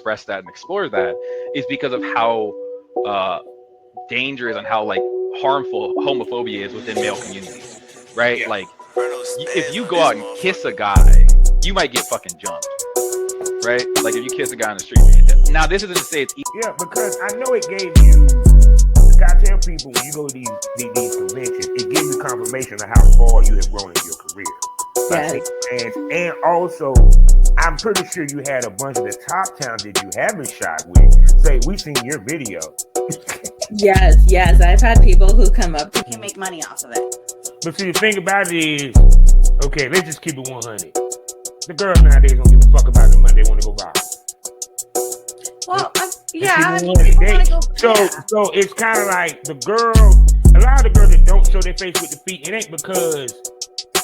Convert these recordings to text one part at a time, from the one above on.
express that and explore that is because of how uh, dangerous and how like harmful homophobia is within male communities, right? Like, if you go out and kiss a guy, you might get fucking jumped, right? Like if you kiss a guy on the street. Now, this isn't to say it's Yeah, because I know it gave you. I tell people when you go to these conventions, it gives you confirmation of how far you have grown in your career. Yes. And also, I'm pretty sure you had a bunch of the top talent that you haven't shot with say, "We seen your video." Yes. I've had people who come up to can make money off of it. But see, the thing about it is, okay, let's just keep it 100. The girls nowadays don't give a fuck about the money; they want to go buy. Well, yeah, I mean, people want to go. So it's kind of like the girl. A lot of the girls that don't show their face with the feet, it ain't because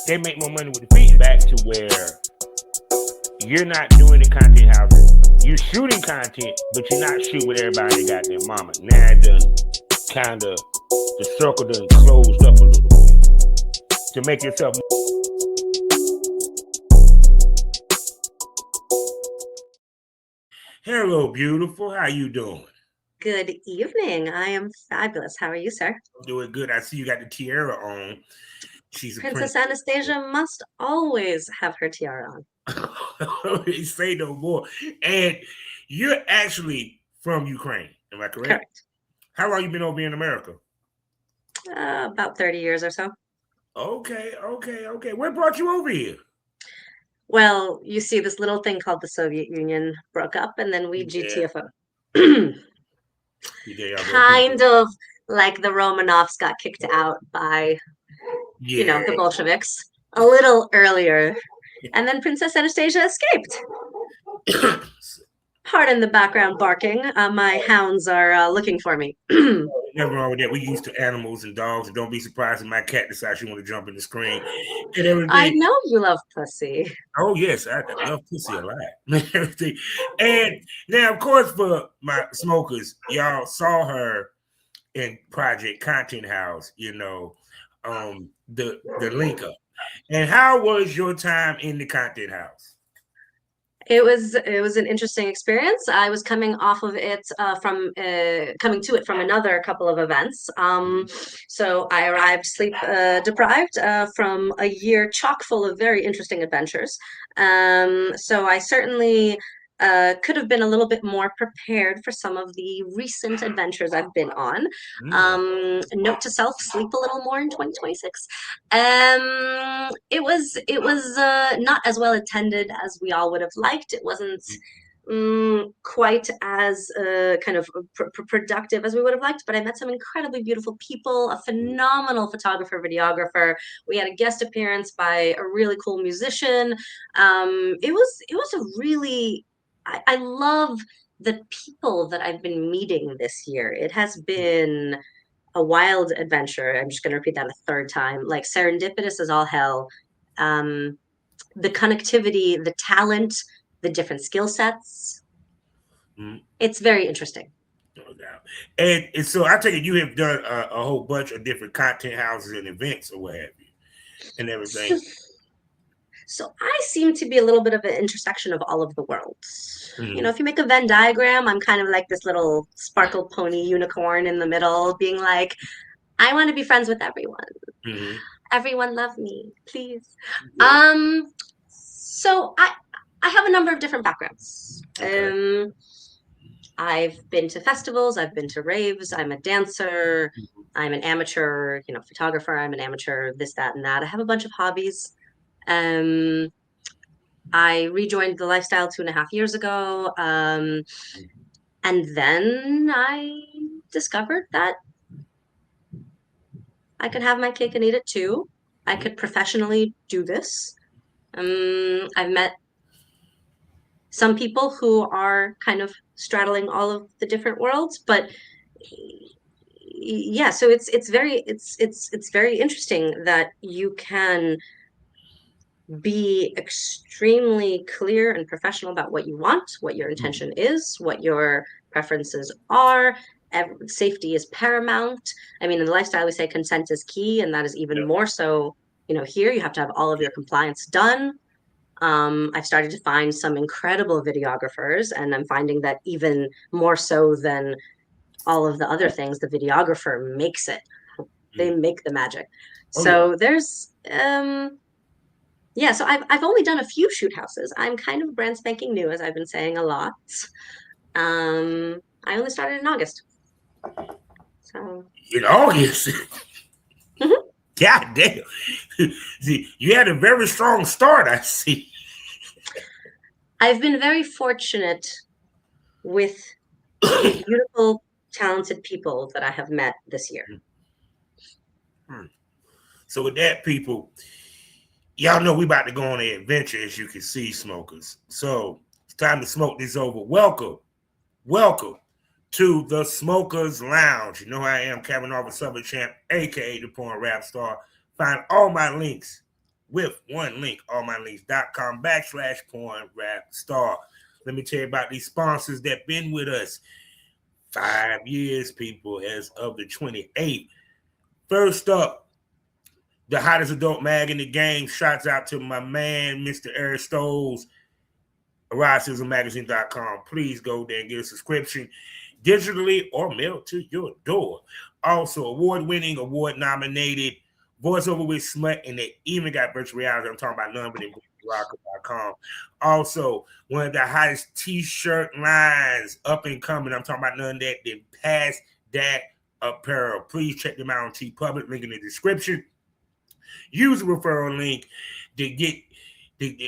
they make more money with the feet. Back to where you're not doing the content houses. You're shooting content, but you're not shooting with everybody that got their mama. Now it done kind of the circle done closed up a little bit to make yourself. Hello, beautiful. How you doing? Good evening. I am fabulous. How are you, sir? I'm doing good. I see you got the tiara on. She's a Princess Anastasia must always have her tiara on. Say no more. And you're actually from Ukraine, am I correct? Correct. How long you been over in America? About 30 years or so. Okay. What brought you over here? Well, you see, this little thing called the Soviet Union broke up, and then we GTFO. Kind of like the Romanovs got kicked out by, the Bolsheviks a little earlier. And then Princess Anastasia escaped. Pardon the background barking. My hounds are looking for me. Never wrong with that. We're used to animals and dogs, and don't be surprised if my cat decides she want to jump in the screen and everything. I know you love pussy. Oh yes, I love pussy a lot. Everything. And now, of course, for my smokers, y'all saw her in Project Content House. The link up. And how was your time in the Content House? It was an interesting experience. I was coming off of it coming to it from another couple of events. So I arrived sleep deprived from a year chock full of very interesting adventures. So I certainly could have been a little bit more prepared for some of the recent adventures I've been on. Note to self: sleep a little more in 2026. It was not as well attended as we all would have liked. It wasn't quite as kind of productive as we would have liked, but I met some incredibly beautiful people, a phenomenal photographer, videographer. We had a guest appearance by a really cool musician. It was a really, I love the people that I've been meeting this year. It has been a wild adventure. I'm just going to repeat that a third time. Like, serendipitous as all hell. The connectivity, the talent, the different skill sets. It's very interesting. No doubt. And so I take it you have done a whole bunch of different content houses and events or what have you and everything. So I seem to be a little bit of an intersection of all of the worlds. If you make a Venn diagram, I'm kind of like this little sparkle pony unicorn in the middle, being like, I want to be friends with everyone. Everyone love me, please. So I have a number of different backgrounds. Okay. I've been to festivals, I've been to raves, I'm a dancer, I'm an amateur, photographer, I'm an amateur, this, that, and that. I have a bunch of hobbies. I rejoined the lifestyle 2.5 years ago. And then I discovered that I could have my cake and eat it too. I could professionally do this. I've met some people who are kind of straddling all of the different worlds, but yeah, so it's very interesting that you can be extremely clear and professional about what you want, what your intention is, what your preferences are. Safety is paramount. I mean, in the lifestyle, we say consent is key, and that is even more so. Here, you have to have all of your compliance done. I've started to find some incredible videographers, and I'm finding that even more so than all of the other things, the videographer makes it. They make the magic. So there's yeah, so I've only done a few shoot houses. I'm kind of brand spanking new, as I've been saying a lot. I only started in August. So In August. Mhm. God damn. See, you had a very strong start, I see. I've been very fortunate with the beautiful, talented people that I have met this year. So with that, people, y'all know we about to go on an adventure, as you can see, smokers. So it's time to smoke this over. Welcome to the Smokers Lounge. You know I am, Kevin Arthur Southern Champ, aka the Porn Rap Star. Find all my links with one link, allmylinks.com/porn rap star. Let me tell you about these sponsors that been with us 5 years, people, as of the 28th. First up, the hottest adult mag in the game. Shouts out to my man, Mr. Eric Stoles, eroticismmagazine.com. Please go there and get a subscription digitally or mailed to your door. Also, award-winning, award-nominated, voiceover with smut, and they even got virtual reality. I'm talking about none but rocker.com. Also, one of the hottest t-shirt lines up and coming. I'm talking about none that did pass that apparel. Please check them out on TeePublic, link in the description. Use the referral link to get,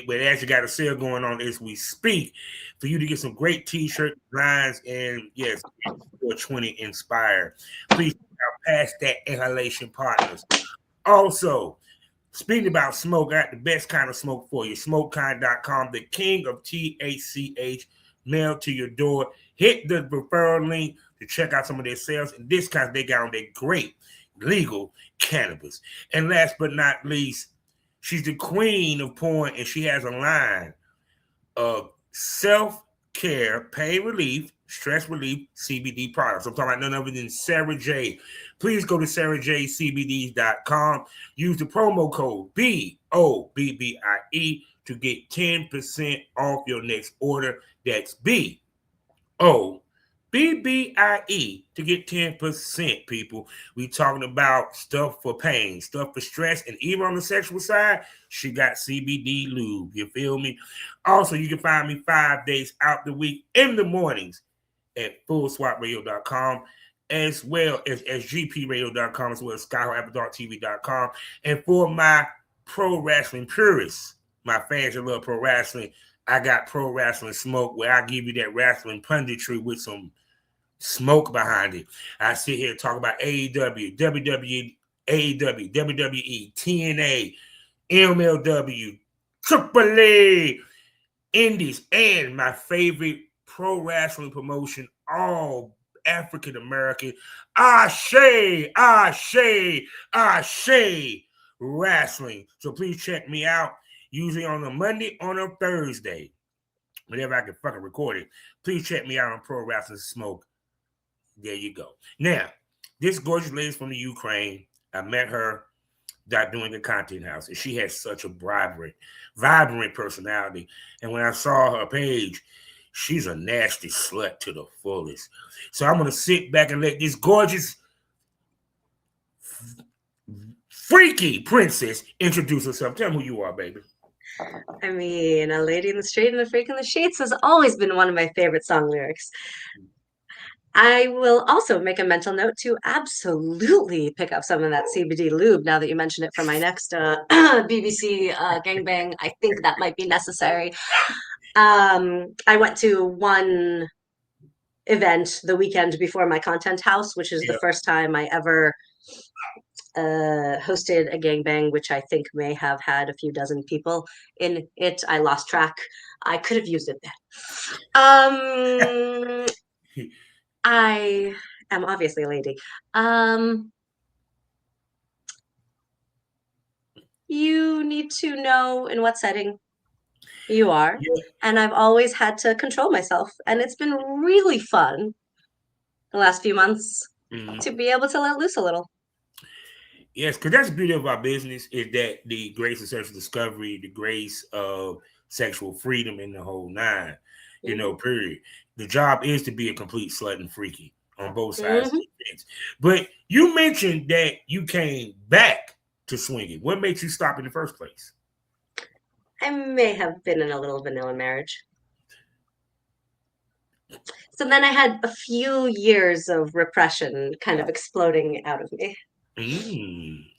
but as you got a sale going on as we speak, for you to get some great t-shirt lines and yes, 420 inspired. Please check out Past That Inhalation Partners. Also, speaking about smoke, I got the best kind of smoke for you. Smokekind.com, the king of THCH, mailed to your door. Hit the referral link to check out some of their sales and discounts they got on their great legal cannabis. And last but not least, she's the queen of porn, and she has a line of self-care, pain relief, stress relief, CBD products. I'm talking about none other than Sarah J. Please go to sarahjcbds.com. Use the promo code BOBBIE to get 10% off your next order. That's BOBBIE to get 10%, people. We talking about stuff for pain, stuff for stress, and even on the sexual side, she got CBD lube. You feel me? Also, you can find me 5 days out the week in the mornings at fullswapradio.com, as well as gpradio.com, as well as skyhoappardarktv.com. And for my pro wrestling purists, my fans that love pro wrestling, I got Pro Wrestling Smoke, where I give you that wrestling punditry with some smoke behind it. I sit here and talk about AEW, WWE, WWE, TNA, MLW, Triple A, Indies, and my favorite pro wrestling promotion, all African American, Ashe Wrestling. So please check me out, usually on a Monday, on a Thursday, whenever I can fucking record it. Please check me out on Pro Wrestling Smoke. There you go. Now, this gorgeous lady from the Ukraine, I met her doing the content house, and she has such a vibrant personality. And when I saw her page, she's a nasty slut to the fullest. So I'm gonna sit back and let this gorgeous, freaky princess introduce herself. Tell me who you are, baby. I mean, a lady in the street and a freak in the sheets has always been one of my favorite song lyrics. I will also make a mental note to absolutely pick up some of that CBD lube now that you mention it for my next BBC gangbang. I think that might be necessary. I went to one event the weekend before my content house, which is the first time I ever hosted a gangbang, which I think may have had a few dozen people in it. I lost track. I could have used it then. I am obviously a lady. You need to know in what setting you are. Yeah. And I've always had to control myself. And it's been really fun the last few months to be able to let loose a little. Yes, because that's the beauty of our business, is that the grace of sexual discovery, the grace of sexual freedom and the whole nine, period. The job is to be a complete slut and freaky on both sides of the fence. But you mentioned that you came back to swinging. What made you stop in the first place? I may have been in a little vanilla marriage. So then I had a few years of repression kind of exploding out of me.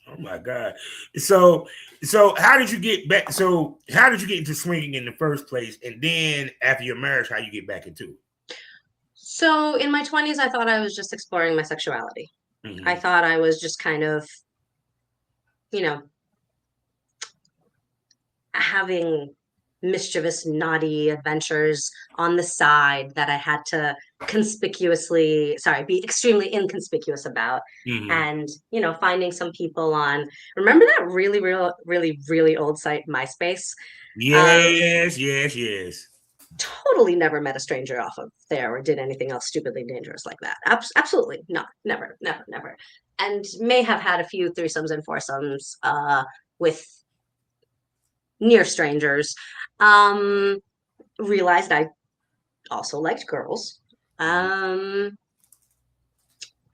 Oh my God. So how did you get back? So how did you get into swinging in the first place? And then after your marriage, how you get back into it? So in my 20s, I thought I was just exploring my sexuality. I thought I was just kind of, having mischievous, naughty adventures on the side that I had to be extremely inconspicuous about. And, finding some people on, remember that really old site, MySpace? Yes. Totally never met a stranger off of there or did anything else stupidly dangerous like that. Absolutely not. Never. And may have had a few threesomes and foursomes with near strangers. Realized I also liked girls. It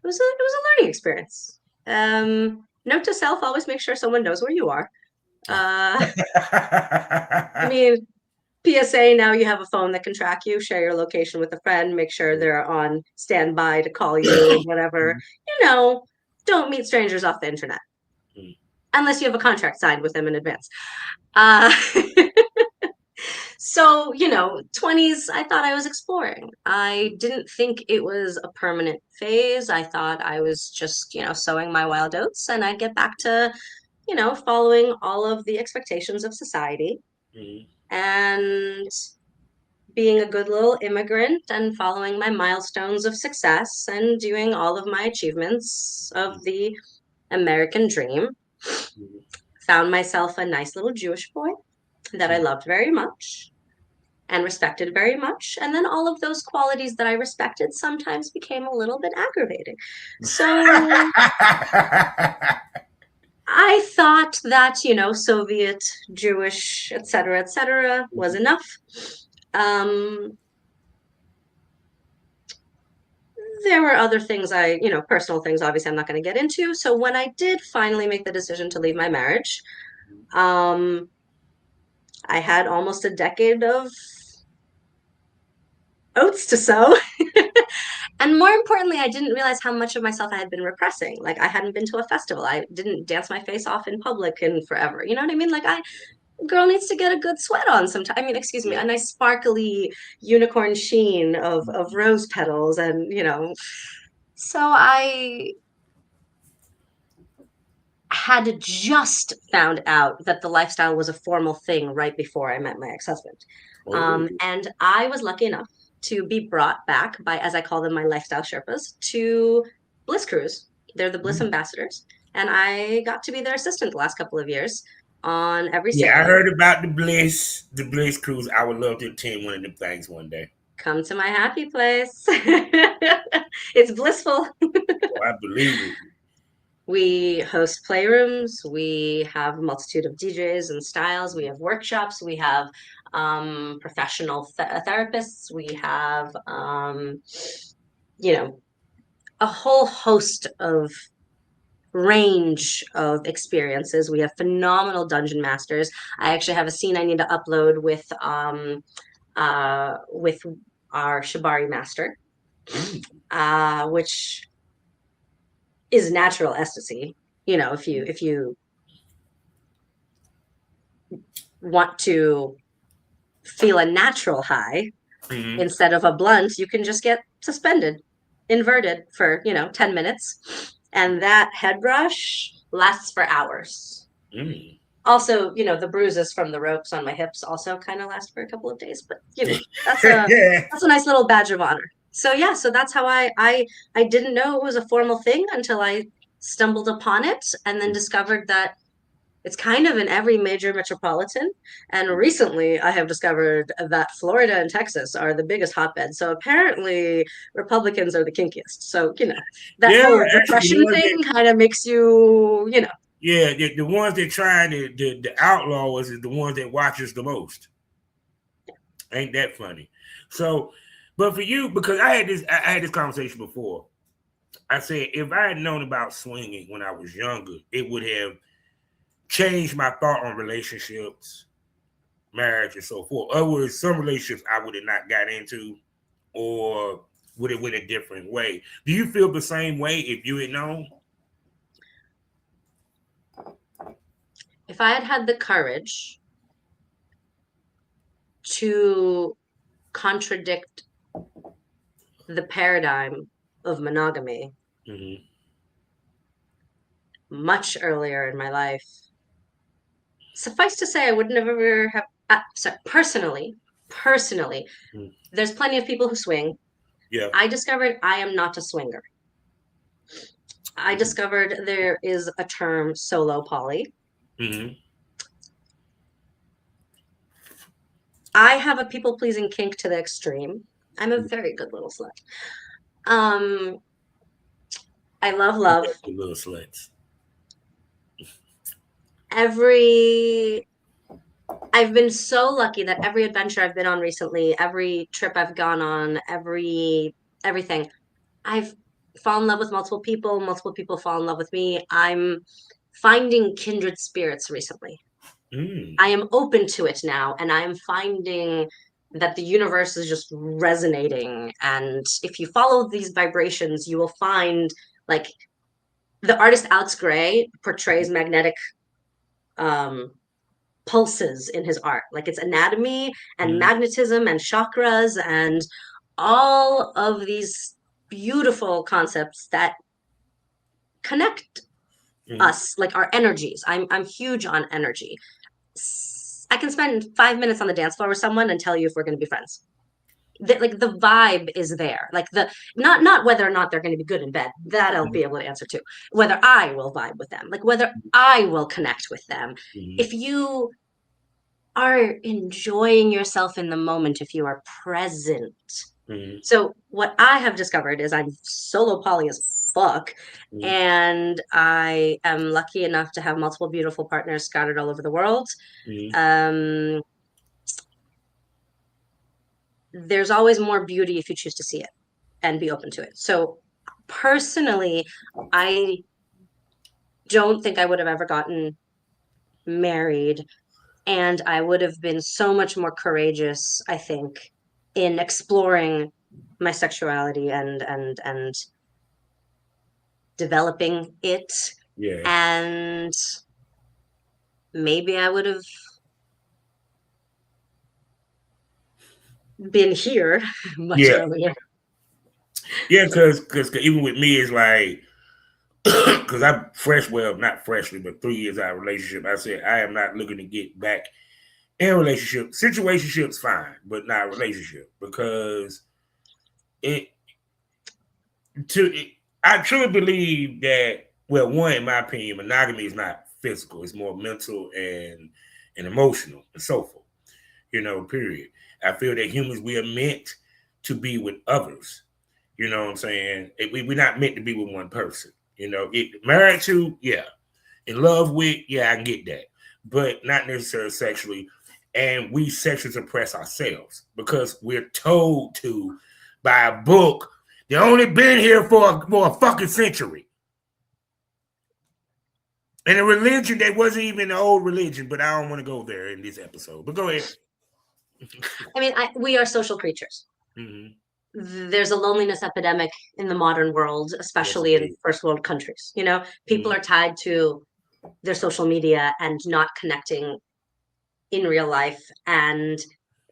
was a learning experience. Note to self: always make sure someone knows where you are. I mean, PSA: now you have a phone that can track you. Share your location with a friend. Make sure they're on standby to call you. Whatever. Don't meet strangers off the internet unless you have a contract signed with them in advance. So, 20s, I thought I was exploring. I didn't think it was a permanent phase. I thought I was just, sowing my wild oats and I'd get back to, following all of the expectations of society and being a good little immigrant and following my milestones of success and doing all of my achievements of the American dream. Found myself a nice little Jewish boy that I loved very much and respected very much. And then all of those qualities that I respected sometimes became a little bit aggravating. So I thought that, Soviet, Jewish, etc., was enough. There were other things personal things, obviously, I'm not going to get into. So when I did finally make the decision to leave my marriage, I had almost a decade of oats to sow. And more importantly, I didn't realize how much of myself I had been repressing. Like, I hadn't been to a festival. I didn't dance my face off in public in forever. You know what I mean? Like, girl needs to get a good sweat on sometime. I mean, excuse me, a nice sparkly unicorn sheen of rose petals. And, so I had just found out that the lifestyle was a formal thing right before I met my ex-husband. And I was lucky enough to be brought back by, as I call them, my lifestyle Sherpas, to Bliss Cruise. They're the Bliss ambassadors. And I got to be their assistant the last couple of years on every single. I heard about the Bliss Cruise. I would love to attend one of them things one day. Come to my happy place. It's blissful. I believe it. We host playrooms. We have a multitude of DJs and styles. We have workshops. We have professional therapists. We have, a whole host of range of experiences. We have phenomenal dungeon masters. I actually have a scene I need to upload with our Shibari master, which is natural ecstasy. If you want to feel a natural high instead of a blunt, you can just get suspended, inverted for 10 minutes, and that head rush lasts for hours. Also, the bruises from the ropes on my hips also kind of last for a couple of days, but that's a nice little badge of honor. So that's how I didn't know it was a formal thing until I stumbled upon it and then discovered that it's kind of in every major metropolitan. And recently I have discovered that Florida and Texas are the biggest hotbeds. So apparently Republicans are the kinkiest. So, that whole repression thing kind of makes you, Yeah, the ones that try to outlaw us is the ones that watch us the most. Ain't that funny? So, but for you, because I had this conversation before. I said if I had known about swinging when I was younger, it would have changed my thought on relationships, marriage, and so forth. Other words, some relationships I would have not got into, or would it went a different way. Do you feel the same way if you had known? If I had had the courage to contradict the paradigm of monogamy Mm-hmm. much earlier in my life, suffice to say, I would never have. Sorry, personally, Mm. there's plenty of people who swing. Yeah. I discovered I am not a swinger. I discovered there is a term solo poly. Mm-hmm. I have a people pleasing kink to the extreme. I'm a very good little slut. Um, I love love. The little sluts. I've been so lucky that every adventure I've been on recently, every trip I've gone on, everything, I've fallen in love with multiple people fall in love with me. I'm finding kindred spirits recently. Mm. I am open to it now, and I am finding that the universe is just resonating. And if you follow these vibrations, you will find, like, the artist Alex Gray portrays magnetic um, pulses in his art. Like, it's anatomy and Mm. magnetism and chakras and all of these beautiful concepts that connect Mm. us, like our energies. I'm huge on energy. I can spend 5 minutes on the dance floor with someone and tell you if we're going to be friends. Like, the vibe is there. Like, the not whether or not they're going to be good in bed. That I'll be able to answer to. Whether I will vibe with them. Like, whether I will connect with them. Mm. If you are enjoying yourself in the moment, if you are present. Mm. So what I have discovered is I'm solo poly as fuck, Mm. and I am lucky enough to have multiple beautiful partners scattered all over the world. Mm. Um, there's always more beauty if you choose to see it and be open to it. So personally, I don't think I would have ever gotten married, and I would have been so much more courageous, I think, in exploring my sexuality and developing it. Yeah. And maybe I would have been here much Yeah. earlier. Yeah. Because even with me, it's like because I'm fresh. Well, not freshly, but 3 years out of relationship. I said I am not looking to get back in a relationship. Situationships fine, but not a relationship because it I truly believe that, well, one, in my opinion, monogamy is not physical. It's more mental and emotional and so forth. Period. I feel that humans, we are meant to be with others. You know what I'm saying? We're not meant to be with one person. Married to, yeah. In love with, yeah, I can get that. But not necessarily sexually. And we sexually suppress ourselves because we're told to by a book. They only been here for a fucking century. And a religion that wasn't even an old religion, but I don't want to go there in this episode. But go ahead. I mean, we are social creatures. Mm-hmm. There's a loneliness epidemic in the modern world, Yes, especially in indeed. first world countries. People Mm-hmm. are tied to their social media and not connecting in real life. And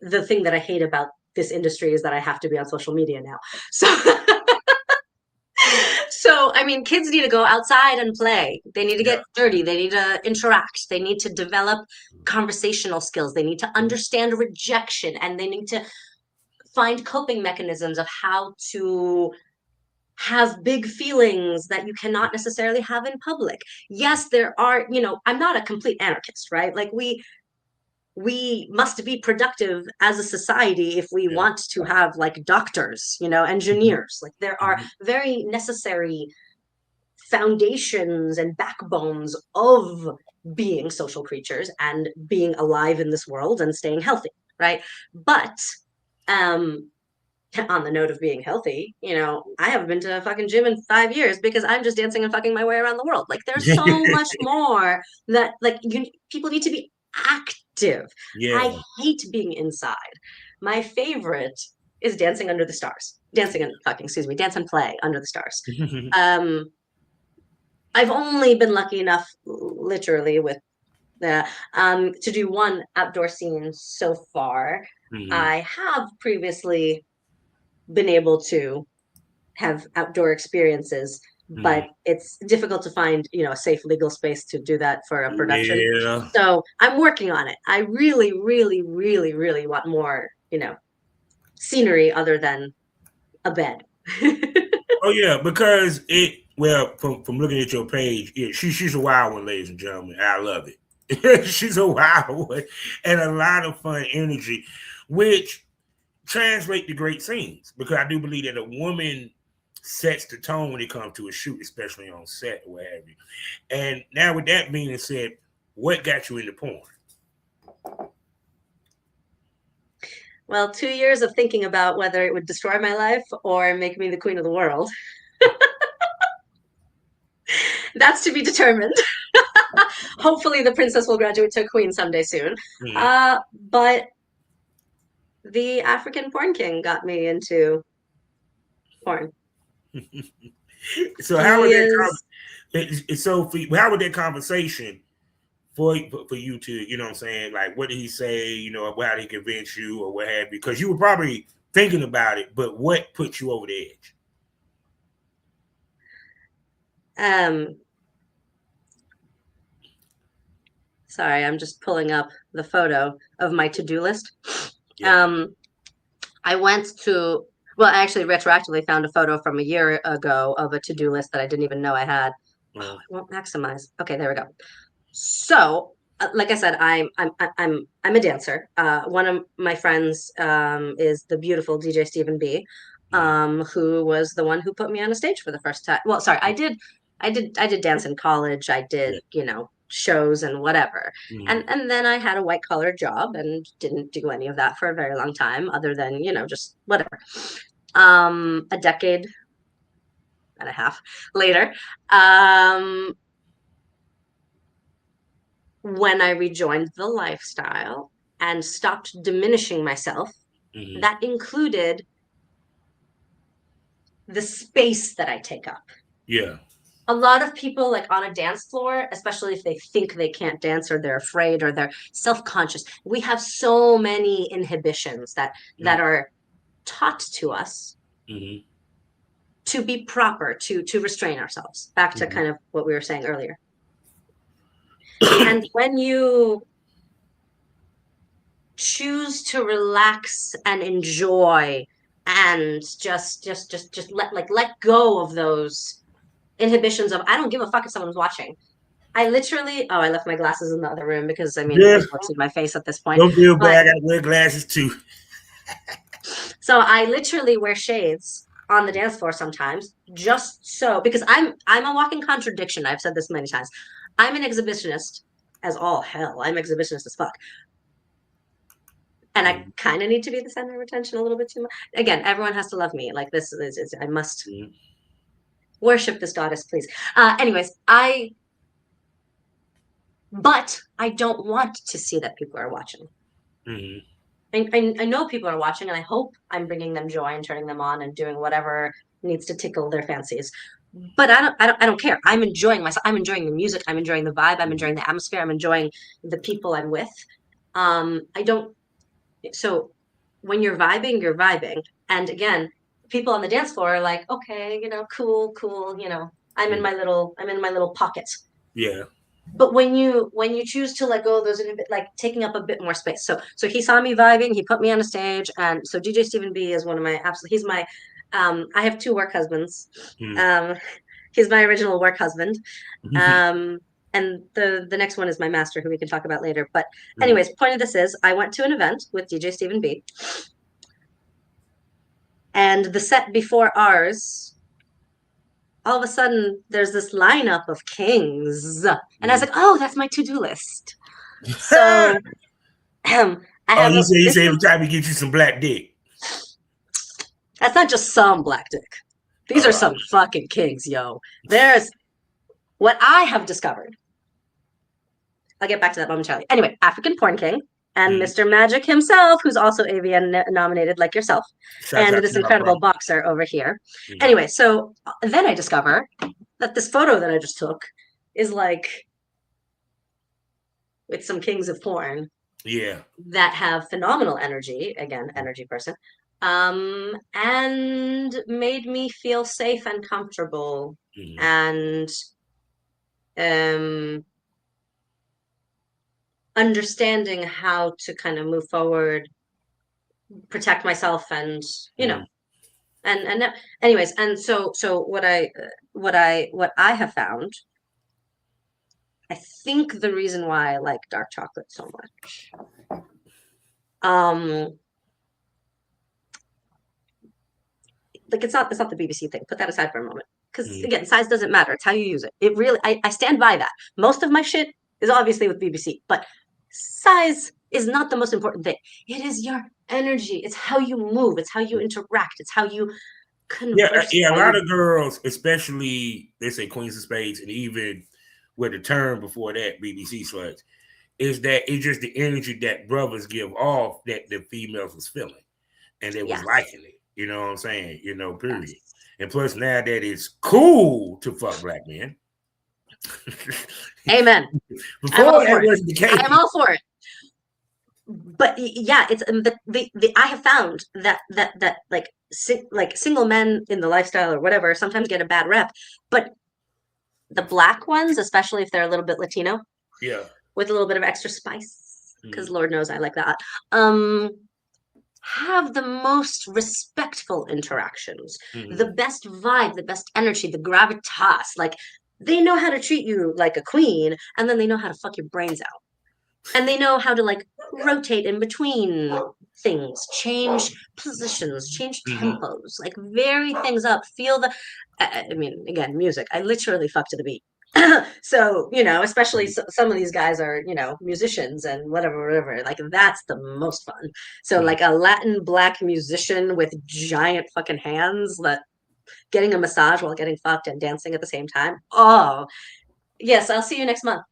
the thing that I hate about this industry is that I have to be on social media now. So so I mean, kids need to go outside and play. They need to Yeah. get dirty. They need to interact. They need to develop conversational skills. They need to understand rejection, and they need to find coping mechanisms of how to have big feelings that you cannot necessarily have in public. Yes, there are, I'm not a complete anarchist, right? Like, we must be productive as a society if we Yeah. want to have, like, doctors, engineers. Like, there are Mm-hmm. very necessary foundations and backbones of being social creatures and being alive in this world and staying healthy. right? But on the note of being healthy, I haven't been to a fucking gym in 5 years because I'm just dancing and fucking my way around the world. Like, there's so much more that, like, people need to be active. Yeah. I hate being inside. My favorite is dancing under the stars. Dance and play under the stars. I've only been lucky enough, literally, with to do one outdoor scene so far. I have previously been able to have outdoor experiences, but it's difficult to find, a safe legal space to do that for a production. Yeah. So I'm working on it. I really, really, really, really want more, scenery other than a bed. Oh yeah, because from looking at your page, she's a wild one, ladies and gentlemen. I love it. She's a wild one and a lot of fun energy, which translate to great scenes. Because I do believe that a woman sets the tone when it comes to a shoot, especially on set or what have you. And now, with that being said, what got you into porn? Well, 2 years of thinking about whether it would destroy my life or make me the queen of the world. That's to be determined. Hopefully the princess will graduate to a queen someday soon. But the African porn king got me into porn. So how would that conversation for you to, you know what I'm saying? Like, what did he say? How did he convince you or what have you? Because you were probably thinking about it, but what put you over the edge? Sorry, I'm just pulling up the photo of my to-do list. Yeah. I actually retroactively found a photo from a year ago of a to-do list that I didn't even know I had. Oh, I won't maximize. Okay, there we go. So, like I said, I'm a dancer. One of my friends is the beautiful DJ Stephen B, who was the one who put me on a stage for the first time. Well, sorry, I did dance in college. I did, shows and whatever. And then I had a white collar job and didn't do any of that for a very long time, other than, just whatever. A decade and a half later, when I rejoined the lifestyle and stopped diminishing myself, that included the space that I take up. Yeah. A lot of people, like, on a dance floor, especially if they think they can't dance or they're afraid or they're self-conscious, we have so many inhibitions that are taught to us to be proper, to restrain ourselves. Back to kind of what we were saying earlier. And when you choose to relax and enjoy and just let go of those inhibitions of, I don't give a fuck if someone's watching. I left my glasses in the other room because people see my face at this point. Don't feel bad. I gotta wear glasses too. So I literally wear shades on the dance floor sometimes, just so, because I'm a walking contradiction. I've said this many times. I'm an exhibitionist as all hell. I'm exhibitionist as fuck. And I kind of need to be the center of attention a little bit too much. Again, everyone has to love me. Like, this is I must worship this goddess, please. But I don't want to see that people are watching. I know people are watching, and I hope I'm bringing them joy and turning them on and doing whatever needs to tickle their fancies. But I don't care. I'm enjoying myself. I'm enjoying the music. I'm enjoying the vibe. I'm enjoying the atmosphere. I'm enjoying the people I'm with. So when you're vibing. And again, people on the dance floor are like, okay, cool, I'm in my little pocket. Yeah. But when you choose to let go of those, like, taking up a bit more space. So he saw me vibing, he put me on a stage, and so DJ Stephen B is one of my he's my I have two work husbands. He's my original work husband. And the next one is my master, who we can talk about later. But anyways, point of this is, I went to an event with DJ Stephen B, and the set before ours, all of a sudden there's this lineup of kings, and I was like, oh, that's my to-do list. So I Oh, have you say this every time he get you some black dick. That's not just some black dick. These are some fucking kings, yo. There's what I have discovered. I'll get back to that momentarily. Anyway, African Porn King and Mr. Magic himself, who's also AVN nominated like yourself, Shout and out this to my incredible brother. boxer over here. Anyway, so then I discover that this photo that I just took is like with some kings of porn. Yeah. That have phenomenal energy, again, energy person, and made me feel safe and comfortable and understanding how to kind of move forward, protect myself, and you know, and anyways, and so what I have found, I think the reason why I like dark chocolate so much, like it's not the BBC thing. Put that aside for a moment. Because again, size doesn't matter. It's how you use it. It really, I stand by that. Most of my shit is obviously with BBC, but size is not the most important thing. It is your energy. It's how you move. It's how you interact. It's how you converse. Yeah. A lot of girls, especially they say queens of spades, and even with the term before that, BBC sluts, is that it's just the energy that brothers give off that the females was feeling, and they was liking it. You know what I'm saying? You know, period. Yes. And plus, now that it's cool to fuck black men. Amen. Before that wasn't the case. I'm all for it. But yeah, it's the I have found that like single men in the lifestyle or whatever sometimes get a bad rep, but the black ones, especially if they're a little bit Latino, with a little bit of extra spice, because Lord knows I like that. Have the most respectful interactions, the best vibe, the best energy, the gravitas. Like they know how to treat you like a queen, and then they know how to fuck your brains out. And they know how to like rotate in between things, change positions, change tempos, like vary things up, feel the I mean, again, music. I literally fuck to the beat. So, you know, especially some of these guys are, you know, musicians and whatever. Like that's the most fun. So like a Latin black musician with giant fucking hands that getting a massage while getting fucked and dancing at the same time. Oh, yes, I'll see you next month.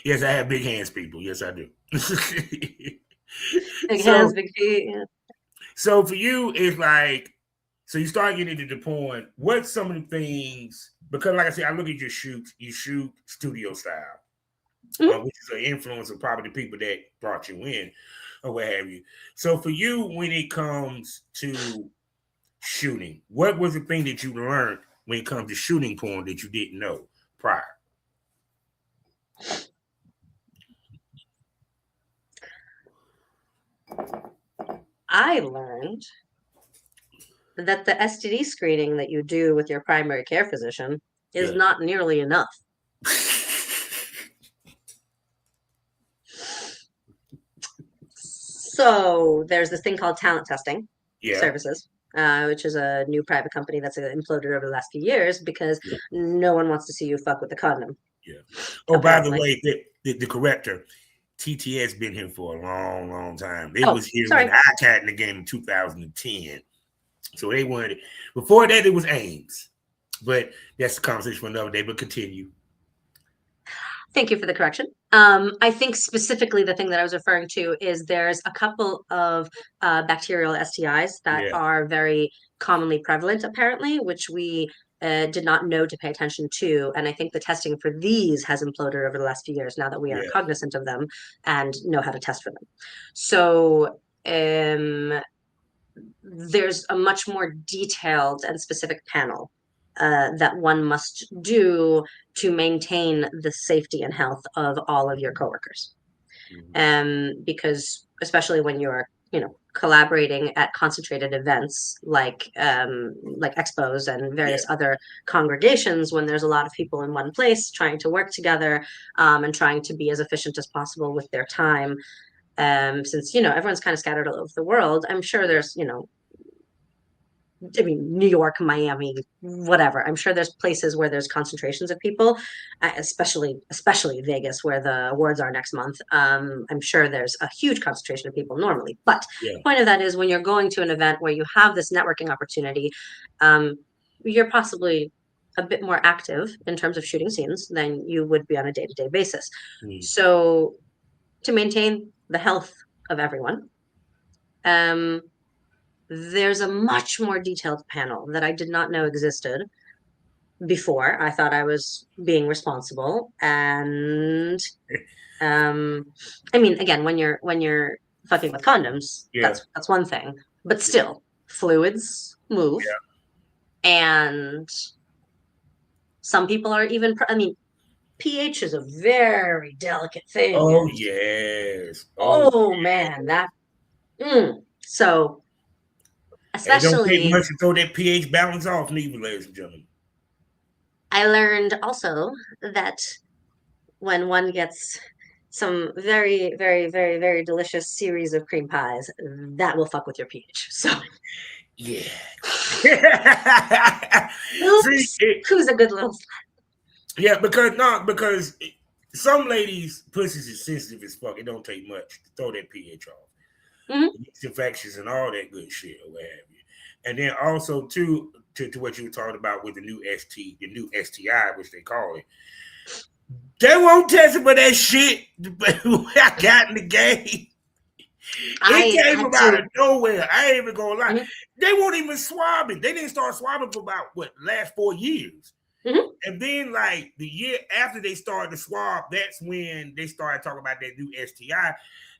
Yes, I have big hands, people. Yes, I do. Big hands, big feet. Yeah. So for you, it's like, so you start getting into the porn. What's some of the things? Because like I said, I look at your shoots. You shoot studio style, which is an influence of probably the people that brought you in, or what have you. So for you, when it comes to shooting, what was the thing that you learned when it comes to shooting porn that you didn't know prior? I learned that the STD screening that you do with your primary care physician is not nearly enough. So there's this thing called talent testing services, which is a new private company that's imploded over the last few years because no one wants to see you fuck with the condom. Yeah. Oh, apparently. By the way, the corrector, TT has been here for a long, long time. It was here when I got in the game in 2010. So they wanted it. Before that, it was Ames. But that's a conversation for another day, but continue. Thank you for the correction. I think specifically the thing that I was referring to is there's a couple of bacterial STIs that are very commonly prevalent, apparently, which we did not know to pay attention to. And I think the testing for these has imploded over the last few years now that we are cognizant of them and know how to test for them. So there's a much more detailed and specific panel that one must do to maintain the safety and health of all of your coworkers. Because especially when you're, you know, collaborating at concentrated events like expos and various other congregations, when there's a lot of people in one place trying to work together and trying to be as efficient as possible with their time. Since, you know, everyone's kind of scattered all over the world, I'm sure there's, you know, I mean, New York, Miami, whatever. I'm sure there's places where there's concentrations of people, especially Vegas, where the awards are next month. I'm sure there's a huge concentration of people normally. But the point of that is when you're going to an event where you have this networking opportunity, you're possibly a bit more active in terms of shooting scenes than you would be on a day-to-day basis. So to maintain the health of everyone, there's a much more detailed panel that I did not know existed before. I thought I was being responsible. And I mean, again, when you're fucking with condoms, that's one thing. But still, fluids move. And some people are even, I mean, pH is a very delicate thing. Oh, yes. Oh man, that so it don't take especially much to throw that pH balance off, neither, ladies and gentlemen. I learned also that when one gets some very, very, very, very delicious series of cream pies, that will fuck with your pH. So yeah. oops, See, who's a good little yeah, because some ladies' pussies is sensitive as fuck. It don't take much to throw that pH off. Yeast infections and all that good shit or what have you. And then also too to what you were talking about with the new STI, which they call it. They won't test it for that shit. I got in the game. It came from out of nowhere. I ain't even gonna lie. They won't even swab it. They didn't start swabbing for about last 4 years. And then like the year after they started to swab, that's when they started talking about that new STI.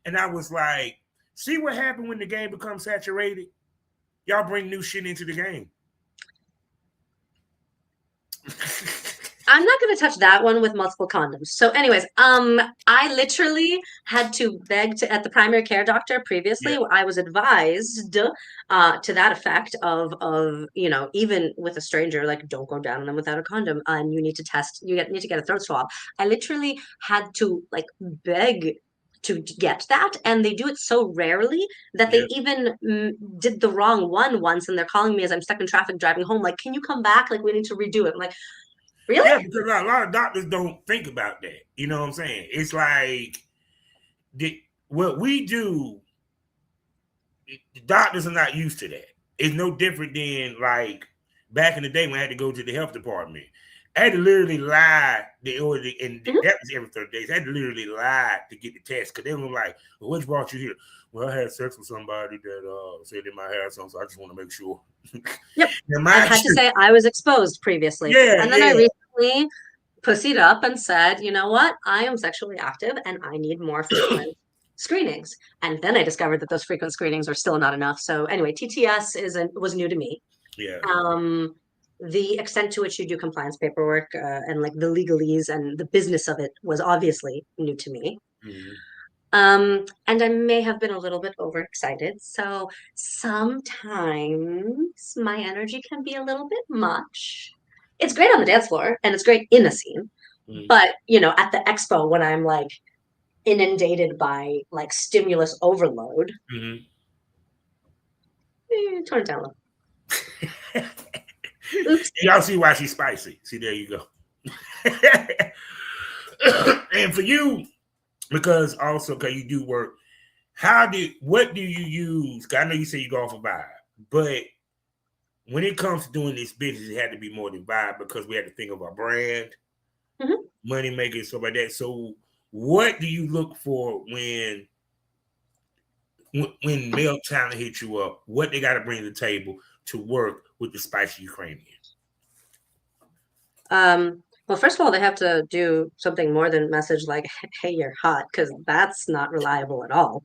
And I was like, see what happened when the game becomes saturated? Y'all bring new shit into the game. I'm not going to touch that one with multiple condoms. So anyways, I literally had to beg at the primary care doctor previously. I was advised to that effect of even with a stranger, like don't go down on them without a condom, and you need to test. Need to get a throat swab. I literally had to like beg to get that, and they do it so rarely that they even did the wrong one once, and they're calling me as I'm stuck in traffic driving home, like, can you come back? Like, we need to redo it. I'm like, really? Yeah, because a lot of doctors don't think about that. You know what I'm saying? It's like what we do, the doctors are not used to that. It's no different than like back in the day when I had to go to the health department. I had to literally lie. And that was every 30 days. I had to literally lie to get the test because they were like, well, what brought you here? Well, I had sex with somebody that said they might have something, so I just want to make sure. Yep. I had to say I was exposed previously. And then I recently pussied up and said, you know what? I am sexually active and I need more frequent screenings. And then I discovered that those frequent screenings are still not enough. So anyway, TTS was new to me. Yeah. The extent to which you do compliance paperwork and like the legalese and the business of it was obviously new to me. And I may have been a little bit overexcited. So sometimes my energy can be a little bit much. It's great on the dance floor and it's great in a scene. But, at the expo when I'm like inundated by like stimulus overload, turn it down a little. Oops. Y'all see why she's spicy. See, there you go. And for you, because you do work, what do you use? I know you say you go off a vibe, but when it comes to doing this business, it had to be more than vibe because we had to think of our brand, money making, stuff like that. So what do you look for when male talent hits you up? What they got to bring to the table to work with the Spicy Ukrainian? Well, first of all, they have to do something more than message like, hey, you're hot, because that's not reliable at all.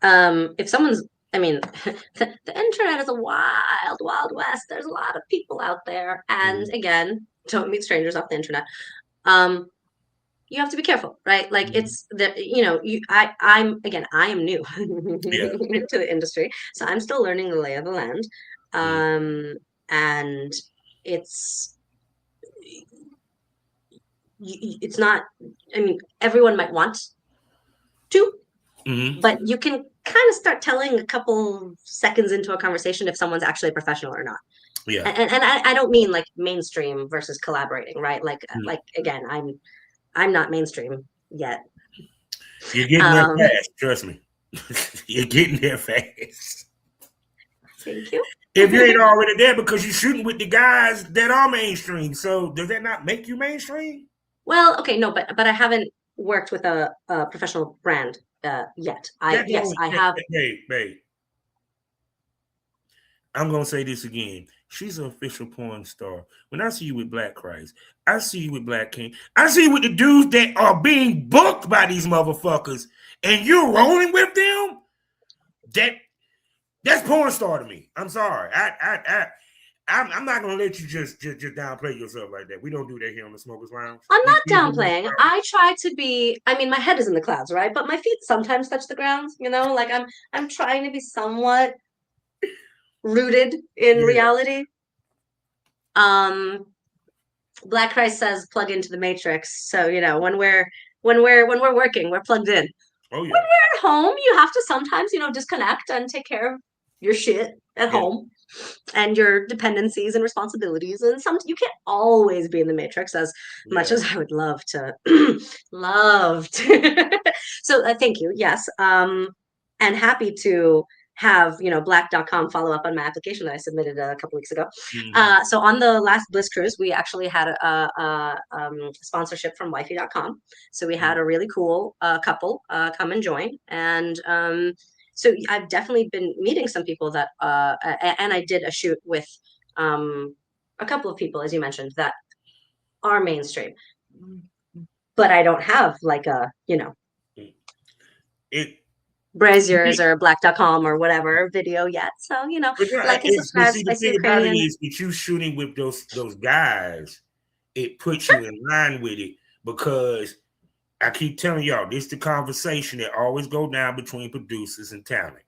If someone's, I mean, the internet is a wild, wild west. There's a lot of people out there. And again, don't meet strangers off the internet. You have to be careful, right? Like it's the, I am new to the industry. So I'm still learning the lay of the land. And it's not, I mean, everyone might want to, but you can kind of start telling a couple seconds into a conversation if someone's actually a professional or not. Yeah. And I don't mean like mainstream versus collaborating, right? Like again, I'm not mainstream yet. You're getting there fast, trust me. You're getting there fast. Thank you. If you ain't already there, because you're shooting with the guys that are mainstream, so does that not make you mainstream? Well, okay, no, but I haven't worked with a professional brand yet. I have. Babe. I'm gonna say this again. She's an official porn star. When I see you with Black Christ, I see you with Black King. I see you with the dudes that are being booked by these motherfuckers, and you're rolling with them. That's porn star to me. I'm sorry. I'm not gonna let you just downplay yourself like that. We don't do that here on the Smokers Lounge. I'm not downplaying. I try to be. I mean, my head is in the clouds, right? But my feet sometimes touch the ground. You know, like I'm trying to be somewhat rooted in reality. Black Christ says plug into the matrix. So, you know, when we're working, we're plugged in. Oh, yeah. When we're at home, you have to sometimes, you know, disconnect and take care of your shit at home and your dependencies and responsibilities. And you can't always be in the matrix as much as I would love to. So thank you. Yes. And happy to have, you know, black.com follow up on my application that I submitted a couple weeks ago. So on the last Bliss cruise, we actually had a sponsorship from wifey.com. So we had a really cool couple come and join. And so I've definitely been meeting some people that, and I did a shoot with a couple of people, as you mentioned, that are mainstream. But I don't have like a, you know, Braziers or black.com or whatever video yet. So, you know, like and subscribe, see, the thing about it is with you shooting with those guys, it puts you in line with it, because I keep telling y'all, this is the conversation that always go down between producers and talent.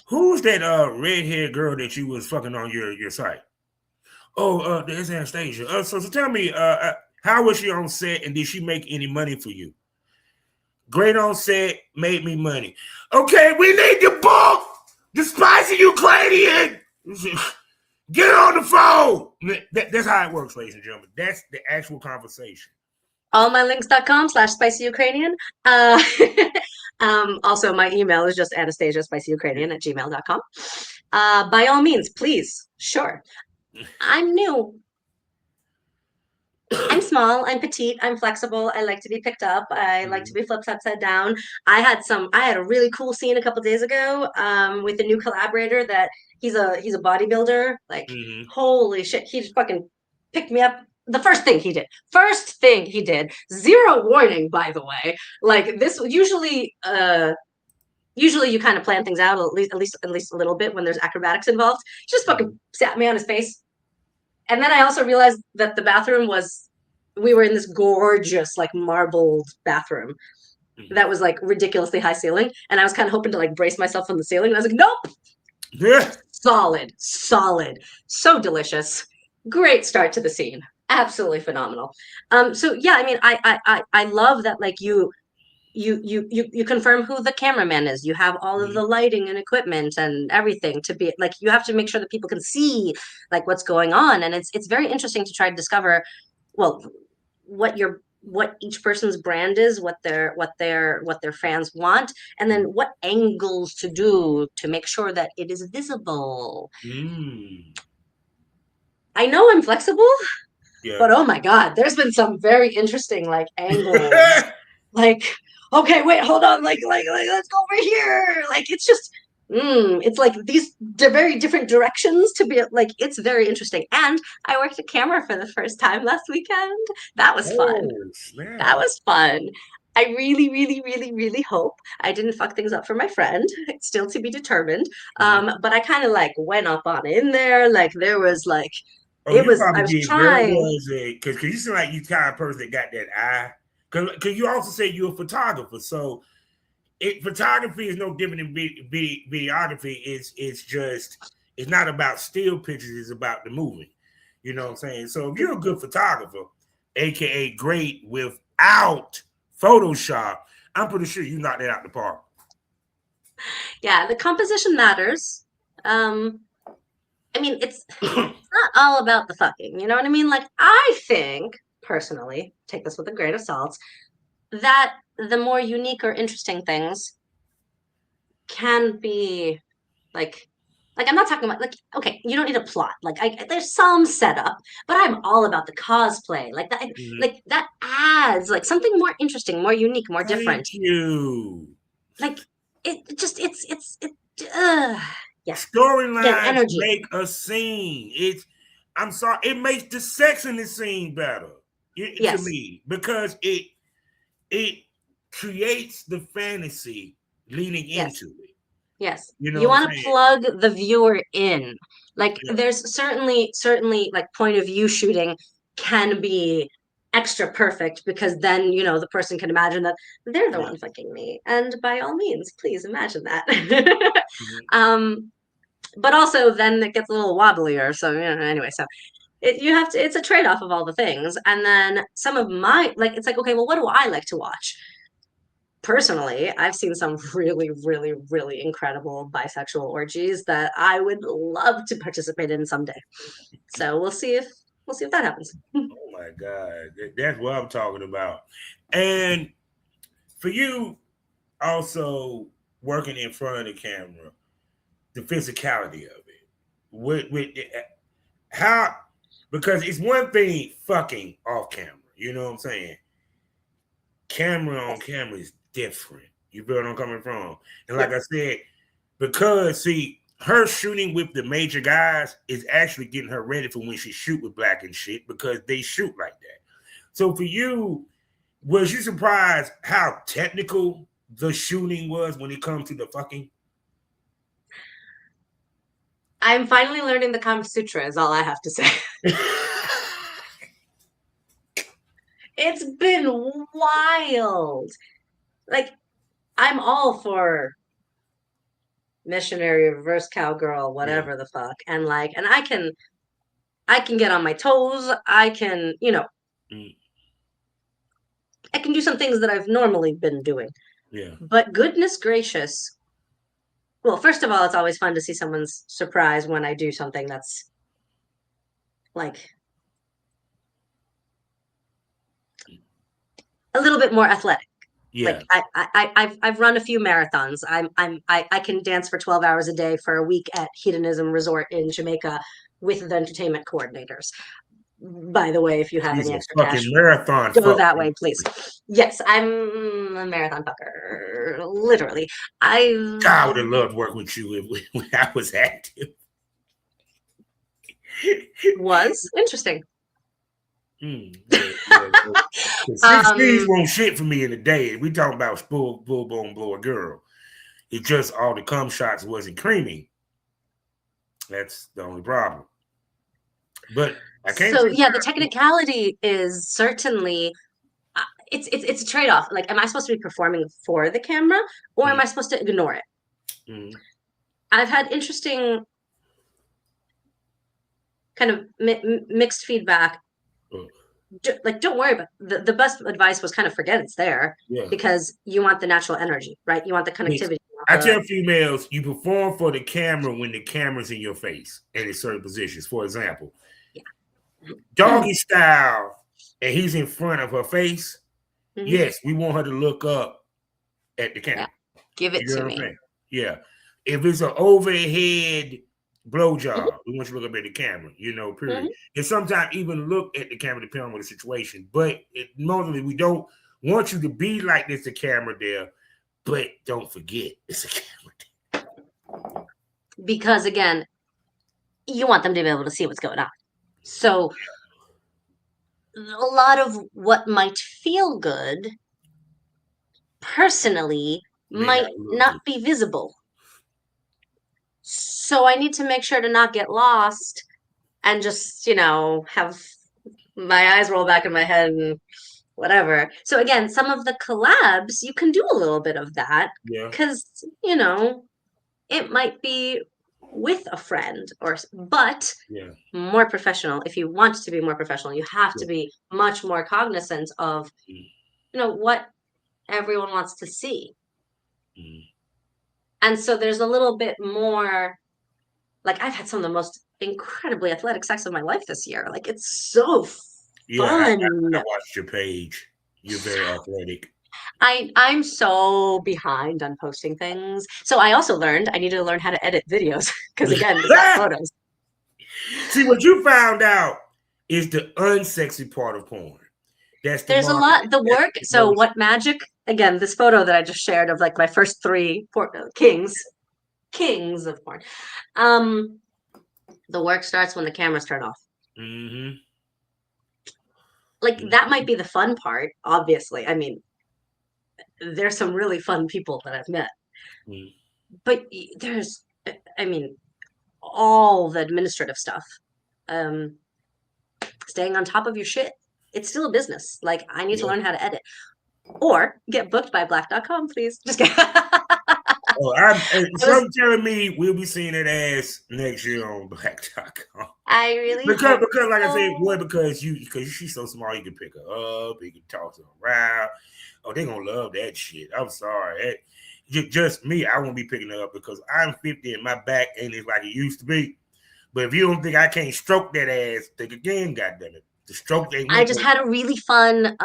Who's that red-haired girl that you was fucking on your site? Oh, there's Anastasia. So tell me, how was she on set, and did she make any money for you? Great on set, made me money. Okay, we need to book the Spicy Ukrainian. Get on the phone. That's how it works, ladies and gentlemen. That's the actual conversation. Allmylinks.com/Spicy Ukrainian. Also, my email is just Anastasia Spicy Ukrainian at gmail.com. By all means, please. Sure. I'm new. I'm small, I'm petite, I'm flexible. I like to be picked up. I like to be flipped upside down. I had a really cool scene a couple days ago with a new collaborator that he's a bodybuilder. Like, holy shit, he just fucking picked me up. The first thing he did, zero warning, by the way. Like, this usually you kind of plan things out at least a little bit when there's acrobatics involved. Just fucking sat me on his face. And then I also realized that the bathroom we were in this gorgeous, like, marbled bathroom that was like ridiculously high ceiling. And I was kind of hoping to like brace myself on the ceiling. And I was like, nope. Yeah. Solid. So delicious. Great start to the scene. Absolutely phenomenal. So yeah, I mean, I love that, like, you confirm who the cameraman is. You have all of the lighting and equipment and everything to be like, you have to make sure that people can see like what's going on. And it's very interesting to try to discover, well, what each person's brand is, what their fans want, and then what angles to do to make sure that it is visible. I know I'm flexible, but oh my God, there's been some very interesting like angles. Like, okay, wait, hold on, like let's go over here. Like, it's just it's like these very different directions to be like, it's very interesting. And I worked a camera for the first time last weekend. That was fun. That was fun. I really, really, really, really hope I didn't fuck things up for my friend. It's still to be determined. But I kind of like went up on in there. Like, there was like, I was trying. Because you seem like you kind of person that got that eye. Because you also say you're a photographer, so photography is no different than videography. It's not about still pictures; it's about the movie. You know what I'm saying? So if you're a good photographer, aka great without Photoshop, I'm pretty sure you knocked that out the park. Yeah, the composition matters. I mean, it's not all about the fucking, you know what I mean? Like, I think, personally, take this with a grain of salt, that the more unique or interesting things can be like I'm not talking about like okay, you don't need a plot. Like there's some setup, but I'm all about the cosplay. Like that adds like something more interesting, more unique, more Thank different. you. Like it just it uh yeah. Again, Storylines energy. make a scene. I'm sorry, it makes the sex in the scene better to Yes. me because it creates the fantasy leading Yes. into it. Yes. You know You what I'm want to saying? plug the viewer in. Like Yeah, there's certainly like point of view shooting can be extra perfect because then, you know, the person can imagine that they're the yeah. one fucking me. And by all means, please imagine that. Mhm. um, but also then it gets a little wobblier. So, you know, anyway, so you have to, it's a trade-off of all the things. And then some of my, like, it's like, okay, well, what do I like to watch? Personally, I've seen some really, really, really incredible bisexual orgies that I would love to participate in someday. So we'll see if that happens. Oh my God, that's what I'm talking about. And for you, also working in front of the camera, the physicality of it. With how because it's one thing fucking off camera. You know what I'm saying? Camera on Yes. camera is different. You feel what I'm coming from? And like Yep. I said, because see, her shooting with the major guys is actually getting her ready for when she shoot with black and shit because they shoot like that. So for you, was you surprised how technical the shooting was when it comes to the fucking? I'm finally learning the Kama Sutra is all I have to say. It's been wild. Like I'm all for missionary reverse cowgirl, Yeah. whatever the fuck. And like and I can get on my toes. I can, you know, Mm, I can do some things that I've normally been doing. yeah. But goodness gracious. Well, first of all, it's always fun to see someone's surprise when I do something that's like a little bit more athletic. Yeah. Like I've run a few marathons. I can dance for 12 hours a day for a week at Hedonism Resort in Jamaica with the entertainment coordinators. By the way, if you have She's any a extra cash, fucking marathon go fuck. that way, please. Yes, I'm a marathon fucker. Literally. I God, I would have loved to work with you when I was active. was interesting. Yeah. The 16s um won't shit for me in the day. We talking about full bone blower girl. It just all the cum shots wasn't creamy. That's the only problem. But I can't so say yeah, the technicality is certainly it's a trade-off. Like, am I supposed to be performing for the camera or am I supposed to ignore it? mm, I've had interesting kind of mixed feedback. uh, Like, don't worry about the best advice was kind of forget it's there yeah. because you want the natural energy, right? You want the Yes. connectivity. I tell females you perform for the camera when the camera's in your face and in certain positions. For example, Yeah. doggy style, and he's in front of her face. Mhm. Yes, we want her to look up at the Yeah. camera. Give it You know to what I'm me. saying? Yeah. If it's an overhead Mhm. blowjob, we want you to look up at the camera, period. Mhm. And sometimes even look at the camera depending on the situation. But normally we don't want you to be like there's a camera there, but don't forget it's a camera there. Because again, you want them to be able to see what's going on. So a lot of what might feel good personally May not might look not good. be visible. So I need to make sure to not get lost and just, you know, have my eyes roll back in my head and whatever. So again, some of the collabs, you can do a little bit of that Yeah. because, you know, it might be with a friend but Yeah. more professional. If you want to be more professional, you have to Yeah. be much more cognizant of, Mm, you know, what everyone wants to see. mm. And so there's a little bit more, like I've had some of the most incredibly athletic sex of my life this year. Like it's so fun. I watched your page. You're very athletic. I'm so behind on posting things. So I also learned I needed to learn how to edit videos because again, it's not photos. See, what you found out is the unsexy part of porn. That's the There's a market. lot the work. So what magic? Again, this photo that I just shared of like my first three kings of porn. The work starts when the cameras turn off. Mm-hmm. Like that might be the fun part, obviously. I mean, there's some really fun people that I've met. Mm-hmm. But there's I mean, all the administrative stuff. Um Staying on top of your shit. It's still a business. Like I need to learn how to edit. Or get booked by black.com, please. Just kidding. Some telling me we'll be seeing that ass next year on black.com. I really because like I said, boy, because she's so small, you can pick her up, you can toss her around. Oh, they're gonna love that shit. I'm sorry. Just me, I won't be picking her up because I'm 50 and my back ain't as like it used to be. But if you don't think I can't stroke that ass, think again, goddammit. The stroke they I just had a really fun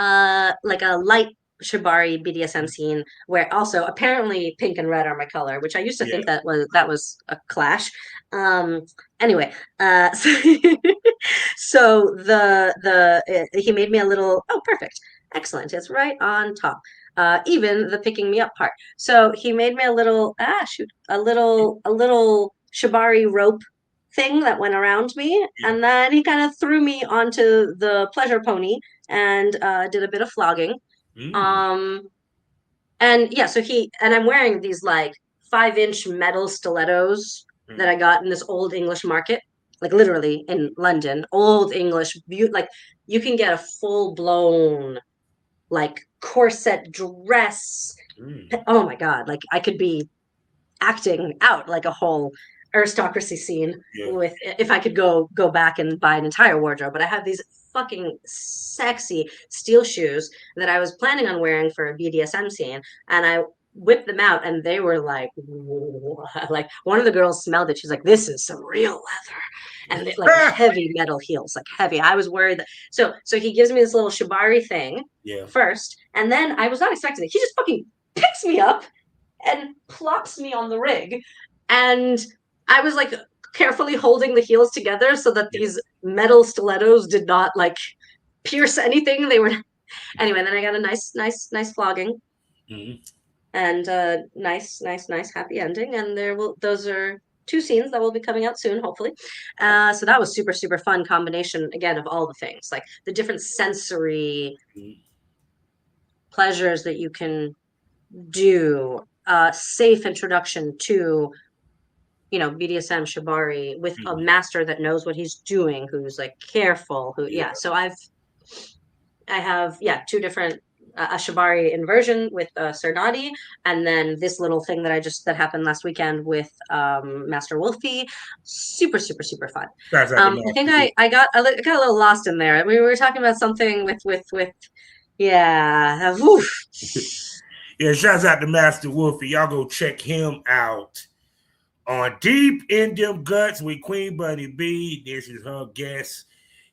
like a light Shibari BDSM scene where also apparently pink and red are my color, which I used to think that was a clash. Anyway, so he made me a little, oh perfect, excellent, it's right on top. Even the picking me up part. So he made me a little a little Shibari rope thing that went around me, and then he kind of threw me onto the pleasure pony and did a bit of flogging. And yeah, and I'm wearing these like 5-inch metal stilettos that I got in this old English market, like literally in London, old English, like you can get a full blown like corset dress. Oh my God, like I could be acting out like a whole aristocracy scene with if I could go back and buy an entire wardrobe. But I have these fucking sexy steel shoes that I was planning on wearing for a BDSM scene, and I whipped them out, and they were like, like one of the girls smelled it. She's like, "This is some real leather." And they, like heavy metal heels, like heavy. I was worried that so he gives me this little Shibari thing first, and then I was not expecting it. He just fucking picks me up and plops me on the rig. And I was like carefully holding the heels together so that these metal stilettos did not like pierce anything. They were anyway. Then I got a nice flogging, and nice happy ending. And those are 2 scenes that will be coming out soon, hopefully. So that was super fun combination again of all the things, like the different sensory pleasures that you can do. Safe introduction to BDSM Shibari with a master that knows what he's doing, who's like careful, so I have 2 different a Shibari inversion with Sernati, and then this little thing that happened last weekend with Master Wolfie. Super fun. I think I got a little lost in there. We were talking about something with yeah. Shouts out to Master Wolfie. Y'all go check him out on Deep in Them Guts with Queen Bunny B. This is her guest.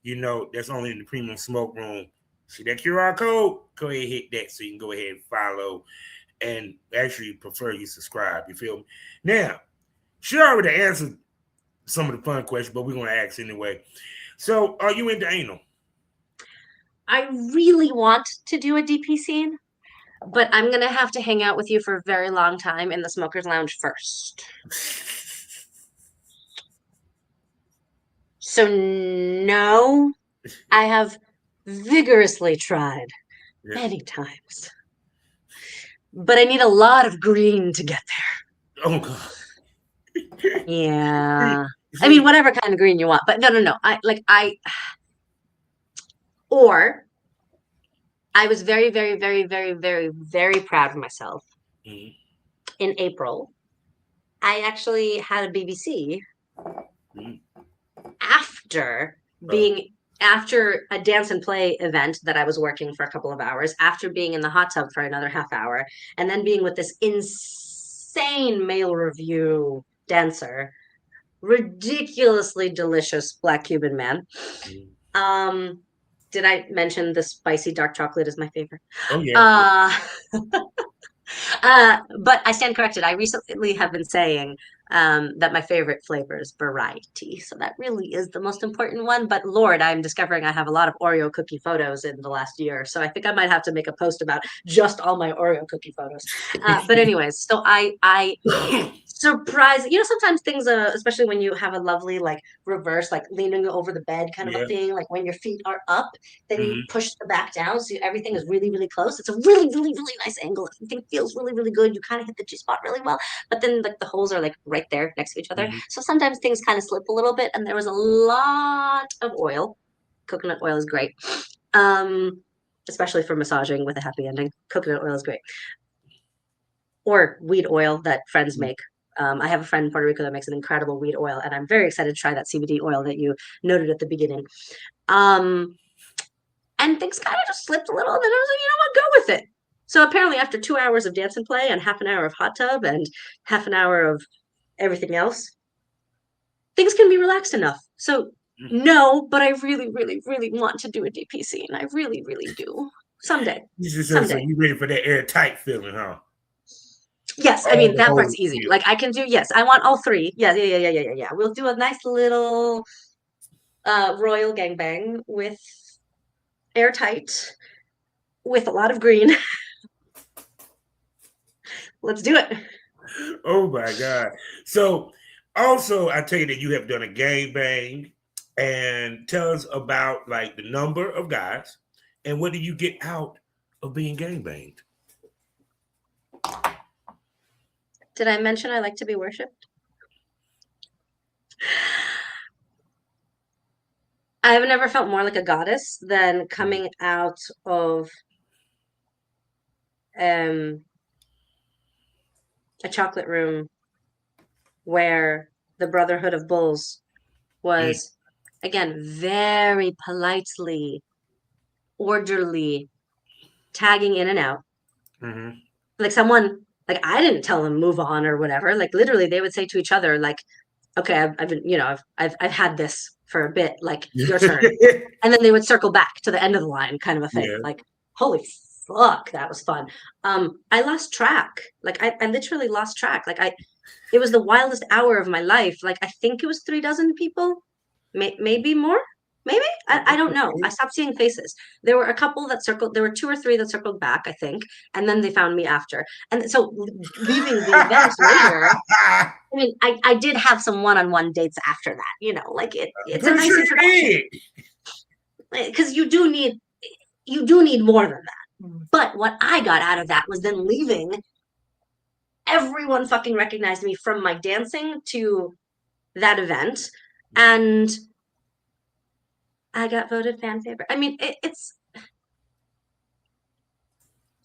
That's only in the premium smoke room. See that QR code? Go ahead and hit that so you can go ahead and follow and actually prefer you subscribe. You feel me? Now, she already answered some of the fun questions, but we're going to ask anyway. So, are you into anal? I really want to do a DP scene, but I'm going to have to hang out with you for a very long time in the smoker's lounge first. So no, I have vigorously tried many times, but I need a lot of green to get there. Oh God. Yeah. I mean, whatever kind of green you want, but no. I was very proud of myself. In April, I actually had a BBC after a dance and play event that I was working for a couple of hours, after being in the hot tub for another half hour, and then being with this insane insane male review dancer, ridiculously delicious Black Cuban man. Did I mention the spicy dark chocolate is my favorite? Oh yeah. Uh, but I stand corrected. I recently have been saying that my favorite flavor is variety. So that really is the most important one. But Lord, I'm discovering I have a lot of Oreo cookie photos in the last year. So I think I might have to make a post about just all my Oreo cookie photos. But anyways, so I surprise, sometimes things, especially when you have a lovely like reverse, like leaning over the bed kind of a Yeah. thing, like when your feet are up, then you Mhm. push the back down so everything is really, really close. It's a really, really, really nice angle. Everything feels really, really good. You kind of hit the G-spot really well, but then like the holes are like right there next to each other, Mhm. so sometimes things kind of slip a little bit. And there was a lot of oil. Coconut oil is great, um especially for massaging with a happy ending. Coconut oil is great, or weed oil that friends make. I have a friend in Puerto Rico that makes an incredible weed oil, and I'm very excited to try that CBD oil that you noted at the beginning. Um, and things kind of just slipped a little, and then I was like, you know what, go with it. So apparently, after 2 hours of dance and play, and half an hour of hot tub, and half an hour of everything else, things can be relaxed enough. So no, but I really, really, really want to do a DPC, and I really, really do someday. So Someday. you ready for that airtight feeling, huh? Yes, I All mean the that part's holes easy. filled. Like I can do. Yes, I want all three. Yeah, yeah, yeah, yeah, yeah, yeah. We'll do a nice little royal gangbang with airtight, with a lot of green. Let's do it. Oh my God. So also I tell you that you have done a gangbang, and tell us about like the number of guys and what do you get out of being gangbanged? Did I mention I like to be worshipped? I've never felt more like a goddess than coming out of um, a chocolate room where the Brotherhood of Bulls Mm, was, again, very politely, orderly, tagging in and out. mhm. Like someone, like I didn't tell them move on or whatever. Like literally, they would say to each other, like, "Okay, I've been, I've had this for a bit. Like your turn." And then they would circle back to the end of the line, kind of a thing. Yeah. Like, holy fuck, that was fun. I lost track. Like I literally lost track. It was the wildest hour of my life. Like I think it was 3 dozen people, maybe more. Maybe I don't know. I stopped seeing faces. There were a couple that circled. There were two or three that circled back, I think, and then they found me after. And so leaving the event later, I mean, I did have some one-on-one dates after that. Like it's a Good nice shit introduction, did. because you do need more than that. But what I got out of that was then leaving. Everyone fucking recognized me from my dancing to that event, and I got voted fan favorite. I mean, it's.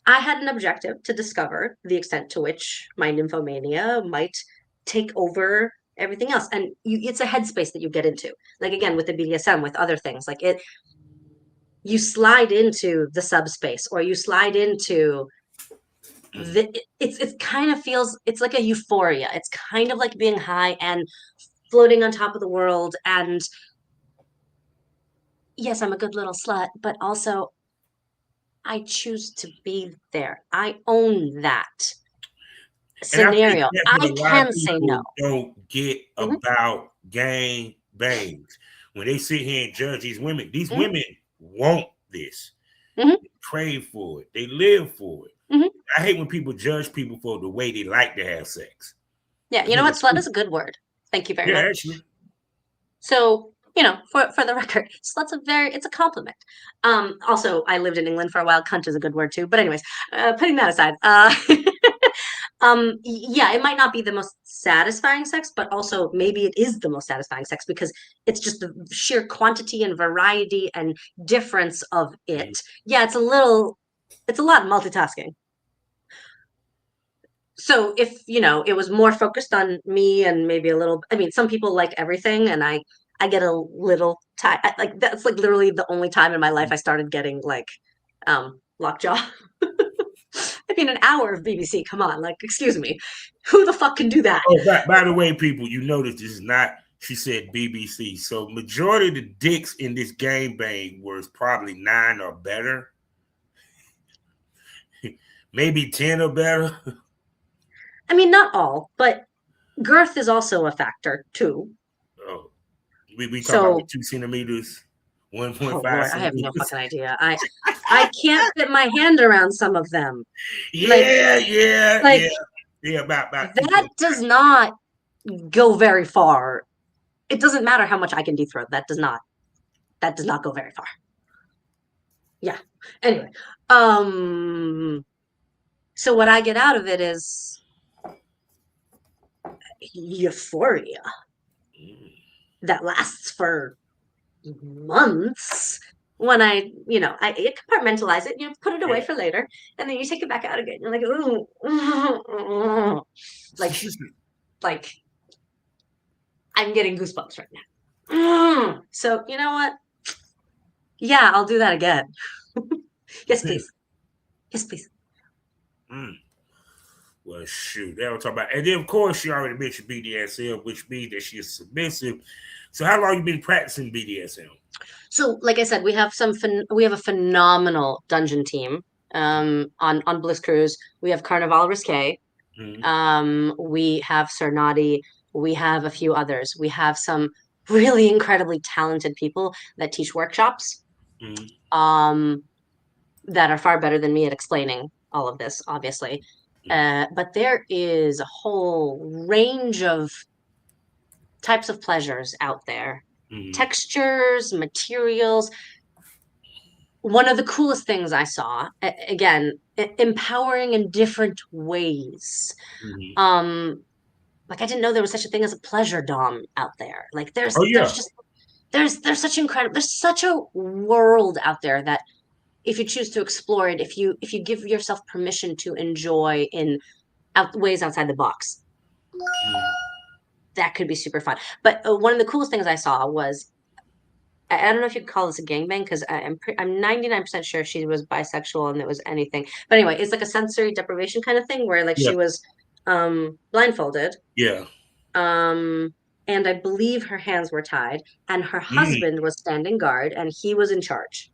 I had an objective to discover the extent to which my nymphomania might take over everything else, and it's a headspace that you get into. Like again, with the BDSM, with other things, like you slide into the subspace, or you slide into it kind of feels, it's like a euphoria. It's kind of like being high and floating on top of the world. And yes, I'm a good little slut, but also I choose to be there. I own that And I think scenario. that's what I a lot of can say no. people don't get Mhm, about gang bangs. When they sit here and judge these mhm, women want this. mhm, They crave for it. They live for it. mhm. I hate when people judge people for the way they like to have sex. Yeah, you know what? Slut is a good word. Thank you very Yeah, much. actually. So, for the record, it's a compliment. Also, I lived in England for a while. Cunt is a good word too. But anyways, putting that aside, yeah, it might not be the most satisfying sex, but also maybe it is the most satisfying sex because it's just the sheer quantity and variety and difference of it. Mhm. Yeah, it's a lot multitasking. So if it was more focused on me and maybe a little, I mean, some people like everything, and I get a little tired. Like that's like literally the only time in my life I started getting like lockjaw. I mean, an hour of BBC. Come on, like, excuse me, who the fuck can do that? Oh, by the way, people, you notice this is not. She said BBC. So majority of the dicks in this gangbang was probably 9 or better. Maybe 10 or better. I mean, not all, but girth is also a factor too. Oh, we talking So, about 2 centimeters, 1.5 oh Lord, I have no centimeters. fucking idea. I can't fit my hand around some of them. Yeah, Like about that does not go very far. It doesn't matter how much I can deep throat. That does not go very far. Yeah. Anyway, so what I get out of it is euphoria that lasts for months. When I compartmentalize it, put it away for later, and then you take it back out again. You're like, ooh, like I'm getting goosebumps right now. So you know what? Yeah, I'll do that again. Yes, please. Yes, please. Well, shoot, that was talking about. And then, of course, she already mentioned BDSM, which means that she is submissive. So, how long you been practicing BDSM? So, like I said, we have a phenomenal dungeon team on Bliss Cruise. We have Carnival Risque. We have Cernati. We have a few others. We have some really incredibly talented people that teach workshops that are far better than me at explaining all of this, obviously. But there is a whole range of types of pleasures out there. Textures, materials. One of the coolest things I saw, again, empowering in different ways. Like I didn't know there was such a thing as a pleasure dom out there. Like there's such a world out there that if you choose to explore it, if you give yourself permission to enjoy in ways outside the box, that could be super fun. But one of the coolest things I saw was, I don't know if you'd call this a gangbang, because I'm 99% sure she was bisexual and it was anything. But anyway, it's like a sensory deprivation kind of thing where she was blindfolded. Yeah. And I believe her hands were tied, and her husband was standing guard, and he was in charge.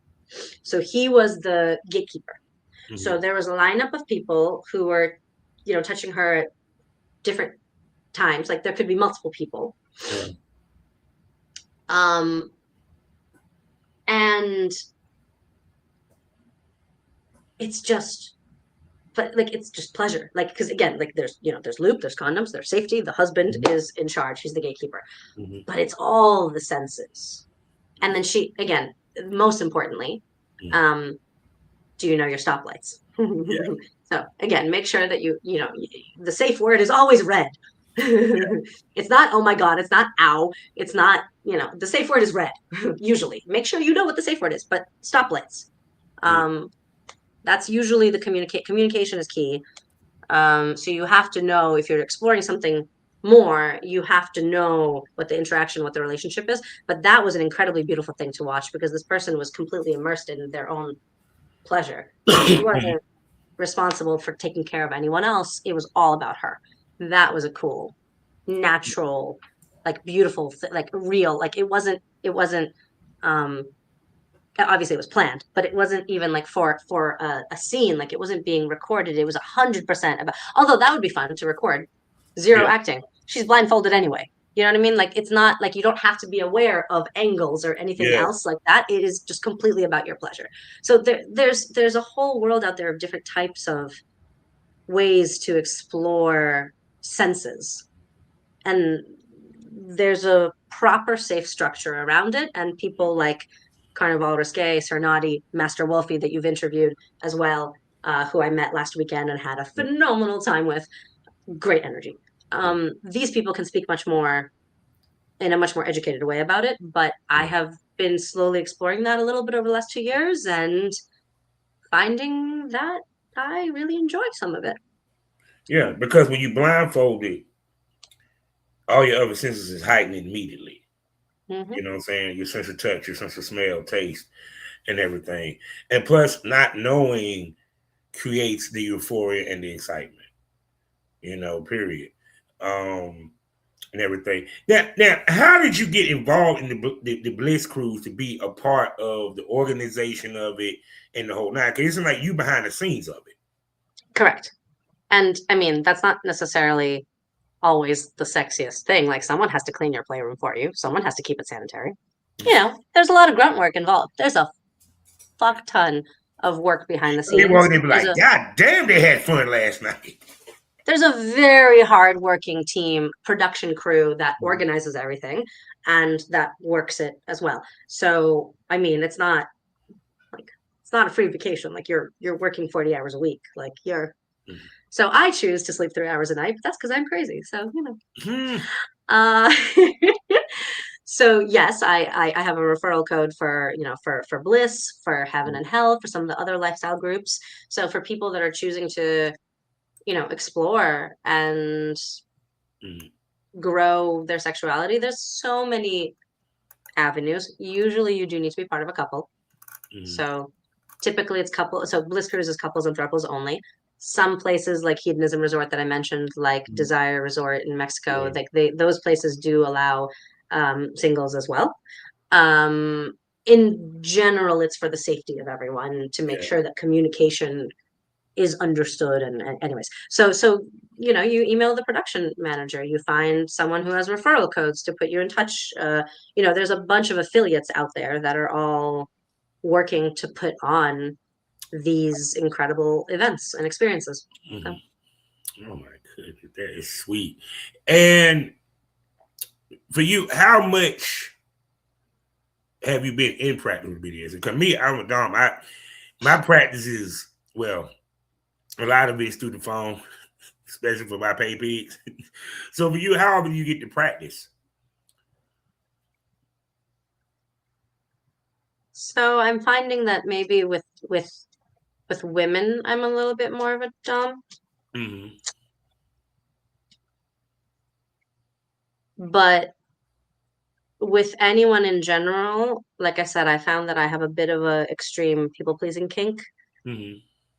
So he was the gatekeeper. So there was a lineup of people who were, touching her at different times. Like there could be multiple people. And it's just, but it's just pleasure. Because again, there's loop, there's condoms, there's safety. The husband is in charge. He's the gatekeeper. But it's all the senses. And then she, again, most importantly, do you know your stoplights? So again, make sure that the safe word is always red. It's not, oh my God, it's not ow. It's not, the safe word is red, usually. Make sure you know what the safe word is, but stoplights. That's usually the communication is key. So you have to know, if you're exploring something more, you have to know what the interaction, what the relationship is. But that was an incredibly beautiful thing to watch, because this person was completely immersed in their own pleasure. She wasn't responsible for taking care of anyone else. It was all about her. That was a cool, natural, beautiful, real. It wasn't obviously it was planned, but it wasn't even for a scene. It wasn't being recorded. It was 100% about, although that would be fun to record. Zero acting. She's blindfolded anyway. You know what I mean? It's not you don't have to be aware of angles or anything else like that. It is just completely about your pleasure. So there's a whole world out there of different types of ways to explore senses. And there's a proper safe structure around it. And people like Carnival Risque, Cernati, Master Wolfie, that you've interviewed as well, who I met last weekend and had a phenomenal time with. Great energy. These people can speak much more in a much more educated way about it, but I have been slowly exploring that a little bit over the last 2 years and finding that I really enjoy some of it. Yeah, because when you blindfolded, all your other senses is heightened immediately. You know what I'm saying? Your sense of touch, your sense of smell, taste, and everything. And plus, not knowing creates the euphoria and the excitement. Period. And everything. Now, how did you get involved in the Bliss Cruise to be a part of the organization of it and the whole nine? Because it's like you behind the scenes of it. Correct. And I mean, that's not necessarily always the sexiest thing. Like someone has to clean your playroom for you. Someone has to keep it sanitary. There's a lot of grunt work involved. There's a fuck ton of work behind the scenes. They be like, God damn, they had fun last night. There's a very hardworking team, production crew that organizes everything and that works it as well. So, I mean, it's not a free vacation. Like you're working 40 hours a week. Like so I choose to sleep 3 hours a night, but that's because I'm crazy. So, So yes, I have a referral code for Bliss, for Heaven and Hell, for some of the other lifestyle groups. So for people that are choosing to explore and grow their sexuality, there's so many avenues. Usually you do need to be part of a couple. So typically it's so Bliss Cruise is couples and thruples only. Some places like Hedonism Resort that I mentioned, like Desire Resort in Mexico, those places do allow singles as well. In general, it's for the safety of everyone to make sure that communication is understood. And anyways, so you email the production manager, you find someone who has referral codes to put you in touch. There's a bunch of affiliates out there that are all working to put on these incredible events and experiences. So. Oh my goodness, that is sweet. And for you, how much have you been in practice with BDSM? Because me, I'm a dom. My practice is, well, a lot of it's through the phone, especially for my pay pigs. So for you, how often do you get to practice? So I'm finding that maybe with women, I'm a little bit more of a dom. But with anyone in general, like I said, I found that I have a bit of a extreme people-pleasing kink.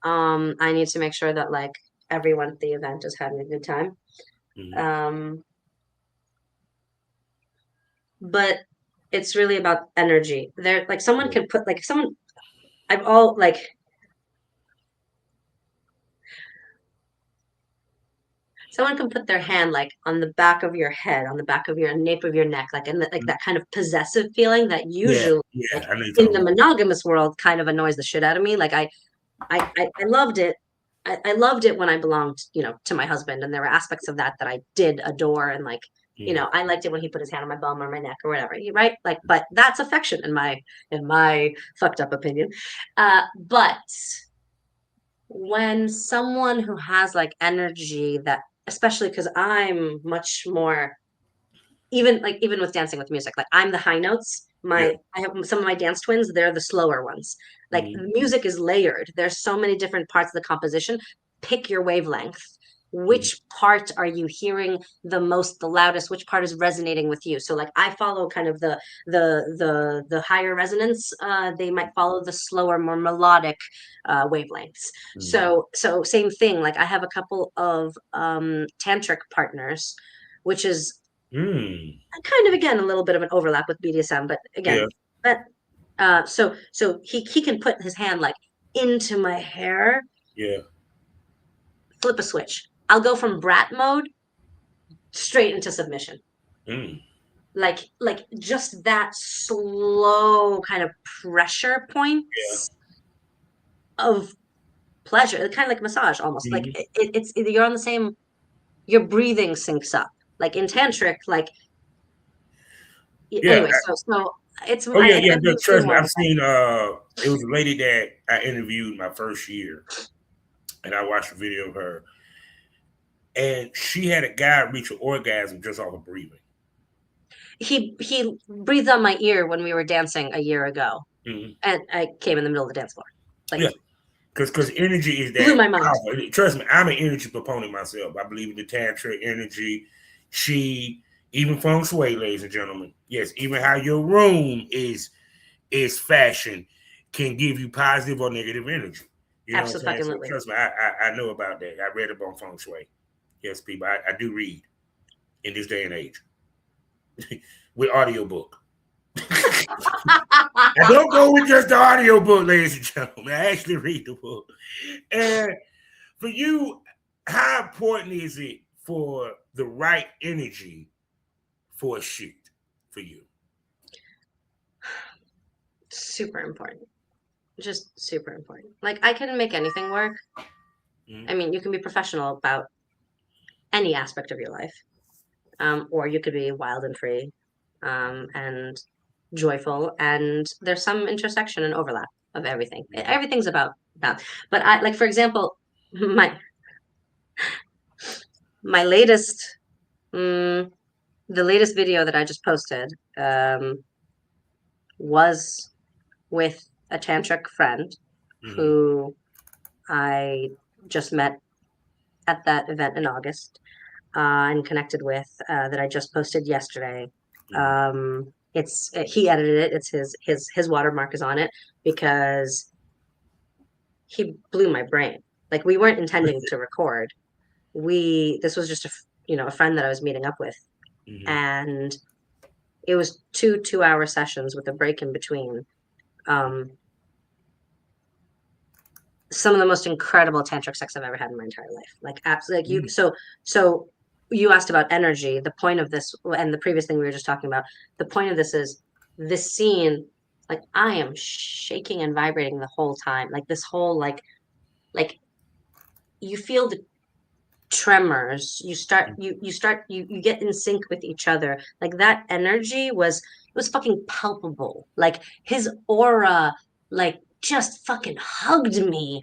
I need to make sure that like everyone at the event is having a good time. But it's really about energy. There, like someone can put like someone. I'm all like. Someone can put their hand like on the back of your head, on the back of your nape of your neck, like and like that kind of possessive feeling that usually like, in the monogamous world kind of annoys the shit out of me. Like I loved it. I loved it when I belonged, to my husband, and there were aspects of that I did adore, and like, I liked it when he put his hand on my bum or my neck or whatever, right? Like, but that's affection in my fucked up opinion. But when someone who has like energy that, especially because I'm much more, even with Dancing with Music, like I'm the high notes. I have some of my dance twins, they're the slower ones. Like the music is layered. There's so many different parts of the composition. Pick your wavelength. Which part are you hearing the most, the loudest? Which part is resonating with you? So like I follow kind of the higher resonance. They might follow the slower, more melodic wavelengths. So same thing. Like I have a couple of tantric partners, which is kind of again a little bit of an overlap with BDSM, but again, so he can put his hand like into my hair. Flip a switch. I'll go from brat mode straight into submission. Like just that slow kind of pressure points of pleasure. It's kind of like massage almost. Like it's you're on the same, your breathing syncs up. Like in tantric, like anyway, so it's trust me, I've seen it was a lady that I interviewed my first year, and I watched a video of her, and she had a guy reach an orgasm just off of breathing. He breathed on my ear when we were dancing a year ago, and I came in the middle of the dance floor. Like, because energy is that. Blew my mind. Powerful. Trust me, I'm an energy proponent myself. I believe in the tantric energy. Even feng shui, ladies and gentlemen. Yes, even how your room is fashioned can give you positive or negative energy. You know what I'm saying? So Absolutely. trust me, I know about that. I read about feng shui. Yes, people, I do read in this day and age with audiobook. I don't go with just the audiobook, ladies and gentlemen. I actually read the book. And for you, how important is it for the right energy for a shoot for you? Super important. Just super important. Like, I can make anything work. Mm-hmm. I mean, you can be professional about any aspect of your life, or you could be wild and free, and joyful. And there's some intersection and overlap of everything. Everything's about that. But I, like, for example, my latest, the latest video that I just posted, was with a tantric friend who I just met at that event in August, and connected with, that I just posted yesterday. He edited it. It's his watermark is on it because he blew my brain. Like, we weren't intending to record. This was just a friend that I was meeting up with, and it was 2 2-hour sessions with a break in between. Some of the most incredible tantric sex I've ever had in my entire life. Like, absolutely. Like, so you asked about energy. The point of this, and the previous thing we were just talking about, the point of this is this scene. Like, I am shaking and vibrating the whole time. Like, this whole like you feel the tremors. You get in sync with each other. Like, that energy was fucking palpable. Like, his aura, like, just fucking hugged me,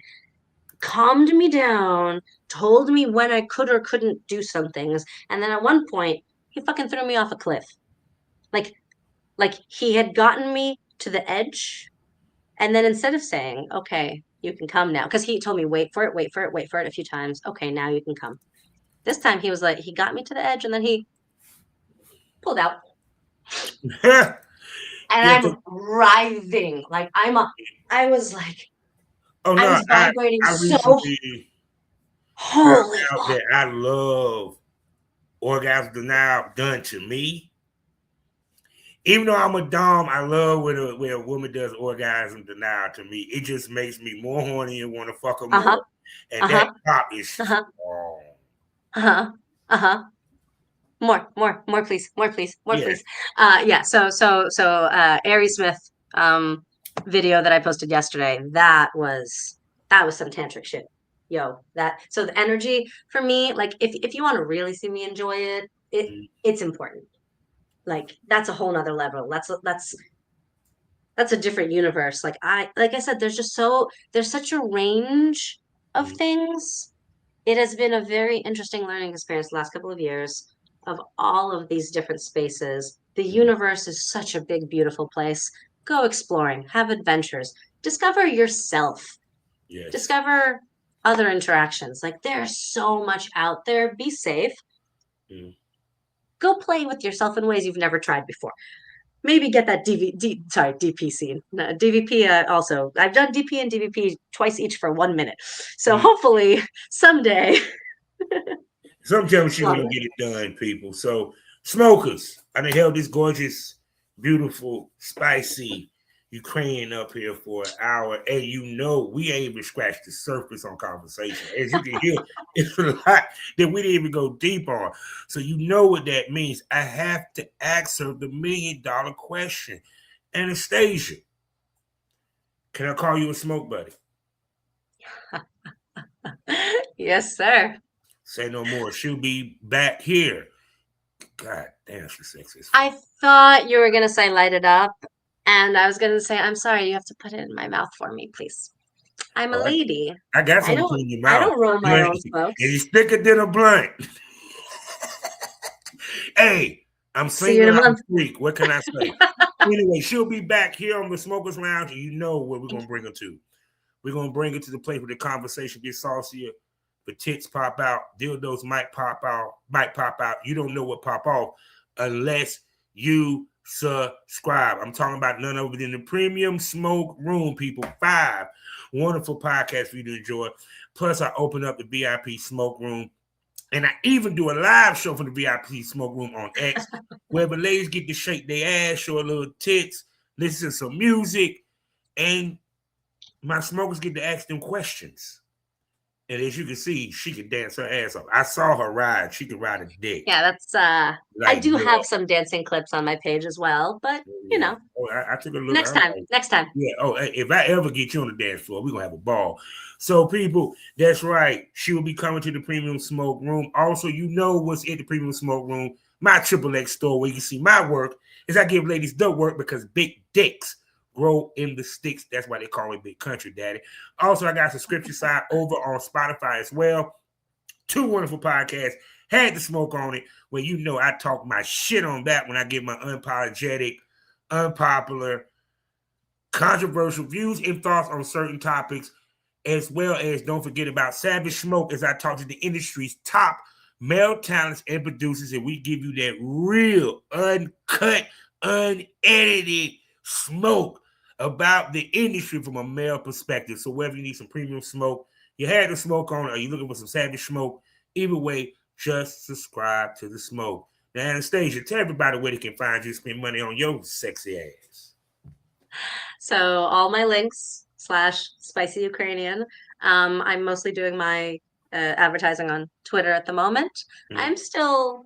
calmed me down, told me when I could or couldn't do some things, and then at one point he fucking threw me off a cliff. Like he had gotten me to the edge, and then instead of saying, "Okay, you can come now," because he told me, "Wait for it, wait for it, wait for it," a few times. Okay, now you can come. This time he was like, he got me to the edge, and then he pulled out, and I'm writhing. Like, I was like, Oh I no, was vibrating I so. recently found Holy out fuck. that I love orgasm denial done to me. Even though I'm a dom, I love when a woman does orgasm denial to me. It just makes me more horny and want to fuck her more. And that pop is strong. More, please, please. Ari Smith, video that I posted yesterday, that was some tantric shit. Yo, so the energy for me, like, if you want to really see me enjoy it, it's important. Like, that's a whole nother level. That's a different universe. Like I said, there's such a range of things. It has been a very interesting learning experience the last couple of years of all of these different spaces. The universe is such a big, beautiful place. Go exploring, have adventures, discover yourself, discover other interactions. Like, there's so much out there. Be safe. Go play with yourself in ways you've never tried before. Maybe get that DP scene. No, DVP also. I've done DP and DVP twice each for 1 minute. So hopefully someday. Sometimes she gonna get it done, people. So, smokers, I done held this gorgeous, beautiful, spicy Ukrainian up here for an hour. And we ain't even scratched the surface on conversation. As you can hear, it's a lot that we didn't even go deep on. So you know what that means. I have to ask her the $1 million question. Anastasia, can I call you a smoke buddy? Yes, sir. Say no more. She'll be back here. God damn, she's sexy. I thought you were going to say light it up. And I was going to say, I'm sorry, you have to put it in my mouth for me, please. I'm a lady. I got something in your mouth. I don't roll my own smokes. It's thicker than a blunt. Hey, I'm single. I'm freak. What can I say? Anyway, she'll be back here on the Smokers Lounge, and you know where we're going to bring her to. We're going to bring her to the place where the conversation gets saucier. The tits pop out. Dildos might pop out. You don't know what pop off unless you subscribe. I'm talking about none other than the Premium Smoke Room, people. 5 wonderful podcasts for you to enjoy. Plus, I open up the VIP Smoke Room, and I even do a live show for the VIP Smoke Room on X, where the ladies get to shake their ass, show a little tits, listen to some music, and my smokers get to ask them questions. And as you can see, she can dance her ass off. I saw her ride. She can ride a dick. Yeah, that's I do have some dancing clips on my page as well, but you know. Oh, I took a look. Next time. Yeah. Oh, if I ever get you on the dance floor, we're gonna have a ball. So, people, that's right. She will be coming to the Premium Smoke Room. Also, you know what's at the Premium Smoke Room, my XXX store where you can see my work, is I give ladies the work because big dicks grow in the sticks. That's why they call it Big Country Daddy. Also, I got a subscription side over on Spotify as well. 2 wonderful podcasts. Had to Smoke on it, where you know I talk my shit on that when I give my unapologetic, unpopular, controversial views and thoughts on certain topics, as well as don't forget about Savage Smoke as I talk to the industry's top male talents and producers, and we give you that real, uncut, unedited smoke about the industry from a male perspective. So whether you need some premium smoke, you had the smoke on, or you're looking for some Savage Smoke, either way, just subscribe to the smoke. Now, Anastasia, tell everybody where they can find you, spend money on your sexy ass. So all my links / Spicy Ukrainian. I'm mostly doing my advertising on Twitter at the moment. I'm still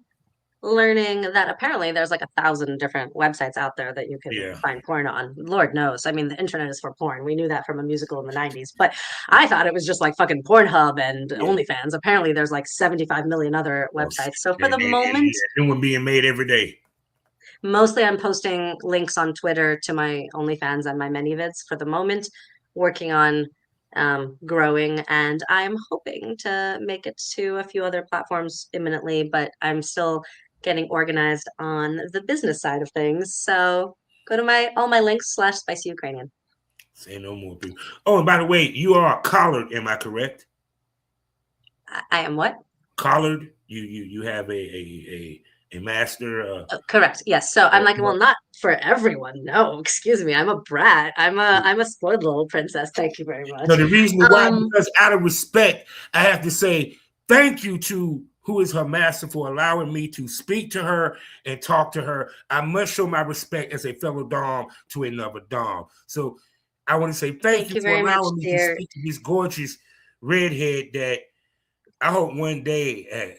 learning that apparently there's like 1,000 different websites out there that you can find porn on. Lord knows. I mean, the internet is for porn. We knew that from a musical in the 90s, but I thought it was just like fucking Pornhub and OnlyFans. Apparently there's like 75 million other websites. So for the moment, new one being made every day. Mostly I'm posting links on Twitter to my OnlyFans and my ManyVids for the moment, working on growing, and I'm hoping to make it to a few other platforms imminently, but I'm still getting organized on the business side of things. So go to all my links / Spicy Ukrainian. Say no more, people. Oh, and by the way, you are collared, am I correct? I am what? Collared. You have a master. Correct. Yes. So I'm like, well, not for everyone. No, excuse me. I'm a brat. I'm a spoiled little princess. Thank you very much. No, the reason why, because out of respect, I have to say thank you to who is her master for allowing me to speak to her and talk to her. I must show my respect as a fellow dom to another dom. So I want to say thank you for allowing me to speak to this gorgeous redhead that I hope one day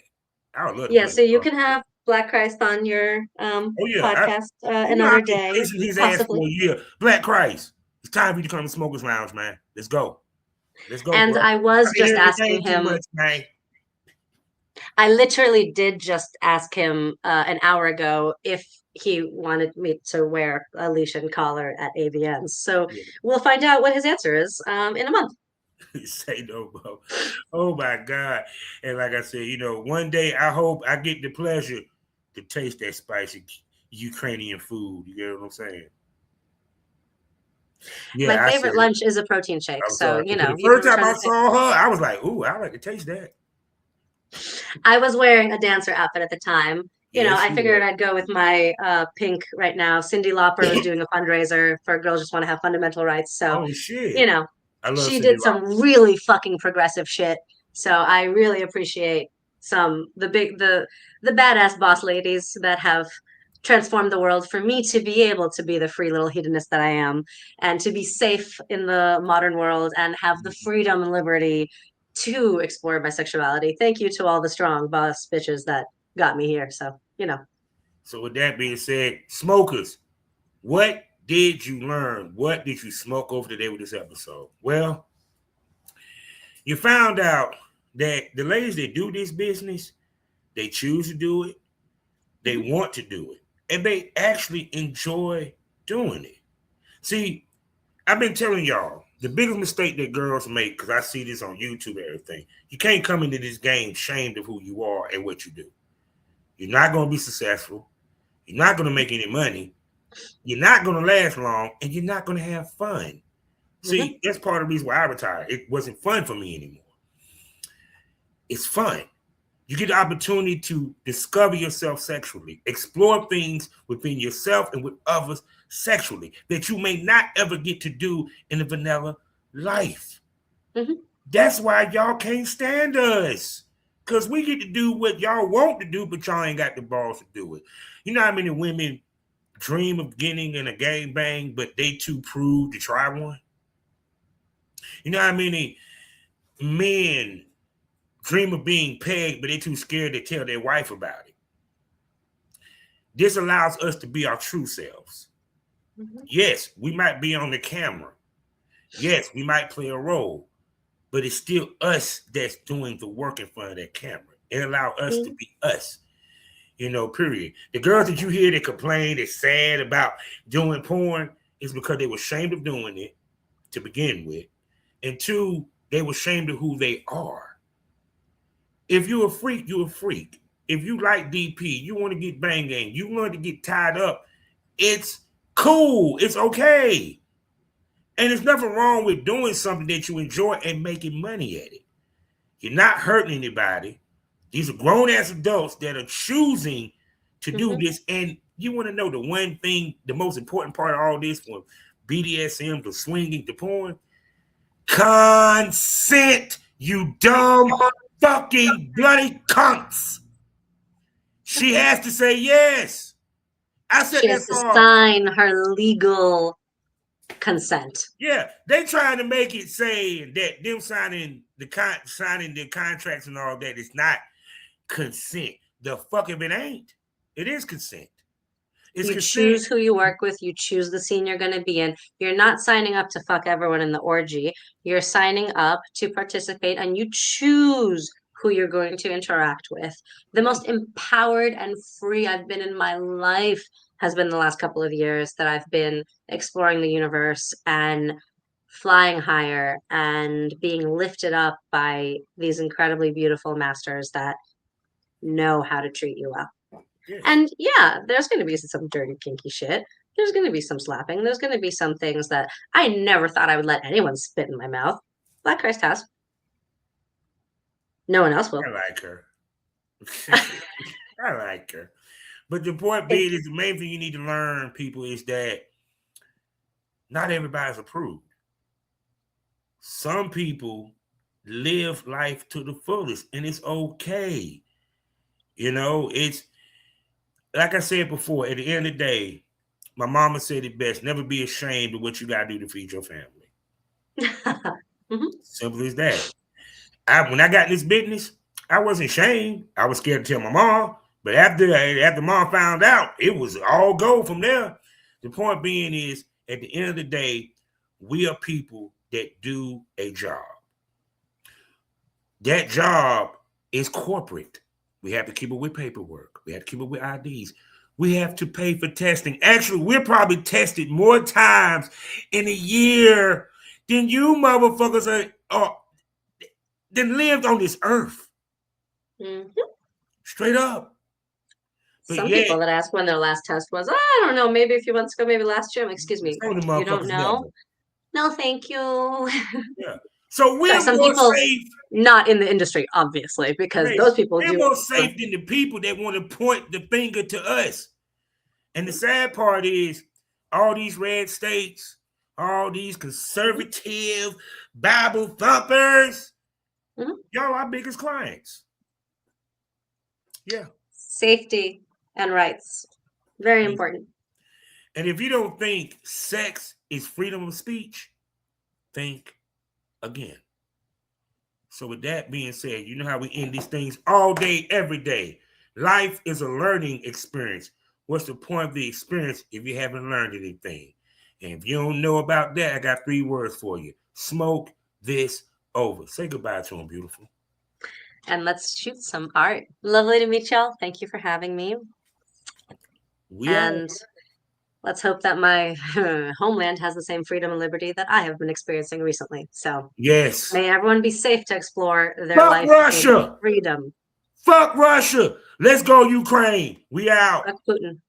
I would love to. Yeah, so you can have Black Christ on your podcast another day. His ass for a year. Black Christ, it's time for you to come to Smokers Lounge, man. Let's go. And bro. I was just asking him. I literally did just ask him an hour ago if he wanted me to wear a leash and collar at AVNs. So we'll find out what his answer is in a month. Say no, bro. Oh my God. And like I said, one day I hope I get the pleasure to taste that spicy Ukrainian food. You get what I'm saying? Yeah, my favorite lunch is a protein shake. So, the first time I saw her, I was like, ooh, I like to taste that. I was wearing a dancer outfit at the time. I figured I'd go with my pink right now. Cyndi Lauper was doing a fundraiser for Girls Just Want to Have Fundamental Rights. So, she did some really fucking progressive shit. So I really appreciate the badass boss ladies that have transformed the world for me to be able to be the free little hedonist that I am and to be safe in the modern world and have the freedom and liberty to explore my sexuality. Thank you to all the strong boss bitches that got me here. So, So with that being said, smokers, what did you learn? What did you smoke over today with this episode? Well, you found out that the ladies that do this business, they choose to do it, they want to do it, and they actually enjoy doing it. See, I've been telling y'all, the biggest mistake that girls make, because I see this on YouTube and everything, you can't come into this game shamed of who you are and what you do. You're not going to be successful. You're not going to make any money. You're not going to last long, and you're not going to have fun. See, that's part of the reason why I retired. It wasn't fun for me anymore. It's fun. You get the opportunity to discover yourself sexually, explore things within yourself and with others sexually that you may not ever get to do in the vanilla life. Mm-hmm. That's why y'all can't stand us. Because we get to do what y'all want to do, but y'all ain't got the balls to do it. You know how many women dream of getting in a gangbang, but they too prude to try one? You know how many men dream of being pegged, but they're too scared to tell their wife about it? This allows us to be our true selves. Mm-hmm. Yes, we might be on the camera. Yes, we might play a role, but it's still us that's doing the work in front of that camera. It allows us to be us, period. The girls that you hear that complain, that's sad about doing porn, is because they were ashamed of doing it to begin with. And two, they were ashamed of who they are. If you're a freak, you're a freak. If you like DP, you want to get banging, you want to get tied up, it's cool. It's okay. And there's nothing wrong with doing something that you enjoy and making money at it. You're not hurting anybody. These are grown-ass adults that are choosing to do this. And you want to know the one thing, the most important part of all this, from BDSM to swinging to porn? Consent, you dumb fucking bloody cunts. She has to say yes. I said She has that's to all. sign her legal consent. Yeah, they trying to make it say that them signing the contracts and all that is not consent. The fuck if it ain't. It is consent. It's You consent. choose who you work with. You choose the scene you're going to be in. You're not signing up to fuck everyone in the orgy. You're signing up to participate, and you choose who you're going to interact with. The most empowered and free I've been in my life has been the last couple of years that I've been exploring the universe and flying higher and being lifted up by these incredibly beautiful masters that know how to treat you well. Yes. And yeah, there's going to be some dirty, kinky shit. There's going to be some slapping. There's going to be some things that I never thought I would let anyone spit in my mouth. Black Christ has. No one else will. I like her. I like her. But the point being is the main thing you need to learn, people, is that not everybody's approved. Some people live life to the fullest, and it's okay. It's like I said before, at the end of the day, my mama said it best: never be ashamed of what you gotta do to feed your family. Simple as that. When I got in this business, I wasn't ashamed. I was scared to tell my mom, but after mom found out, it was all go from there. The point being is, at the end of the day, we are people that do a job. That job is corporate. We have to keep it with paperwork. We have to keep it with IDs. We have to pay for testing. Actually, we're probably tested more times in a year than you motherfuckers are than lived on this earth. Straight up. But some people that ask when their last test was, I don't know, maybe a few months ago, maybe last year. Excuse me, you don't know? Never. No, thank you. Yeah. So we're some more people safe. Not in the industry, obviously, because those people we're more safe than the people that want to point the finger to us. And the sad part is, all these red states, all these conservative Bible thumpers, y'all our biggest clients. Yeah. Safety and rights. Very important. And if you don't think sex is freedom of speech, think again. So with that being said, you know how we end these things all day, every day. Life is a learning experience. What's the point of the experience if you haven't learned anything? And if you don't know about that, I got 3 words for you. Smoke this over. Say goodbye to them, beautiful. And let's shoot some art. Lovely to meet y'all. Thank you for having me. Let's hope that my homeland has the same freedom and liberty that I have been experiencing recently. So yes, may everyone be safe to explore their Fuck life Russia. in freedom. Fuck Russia. Let's go Ukraine. We out. Fuck Putin.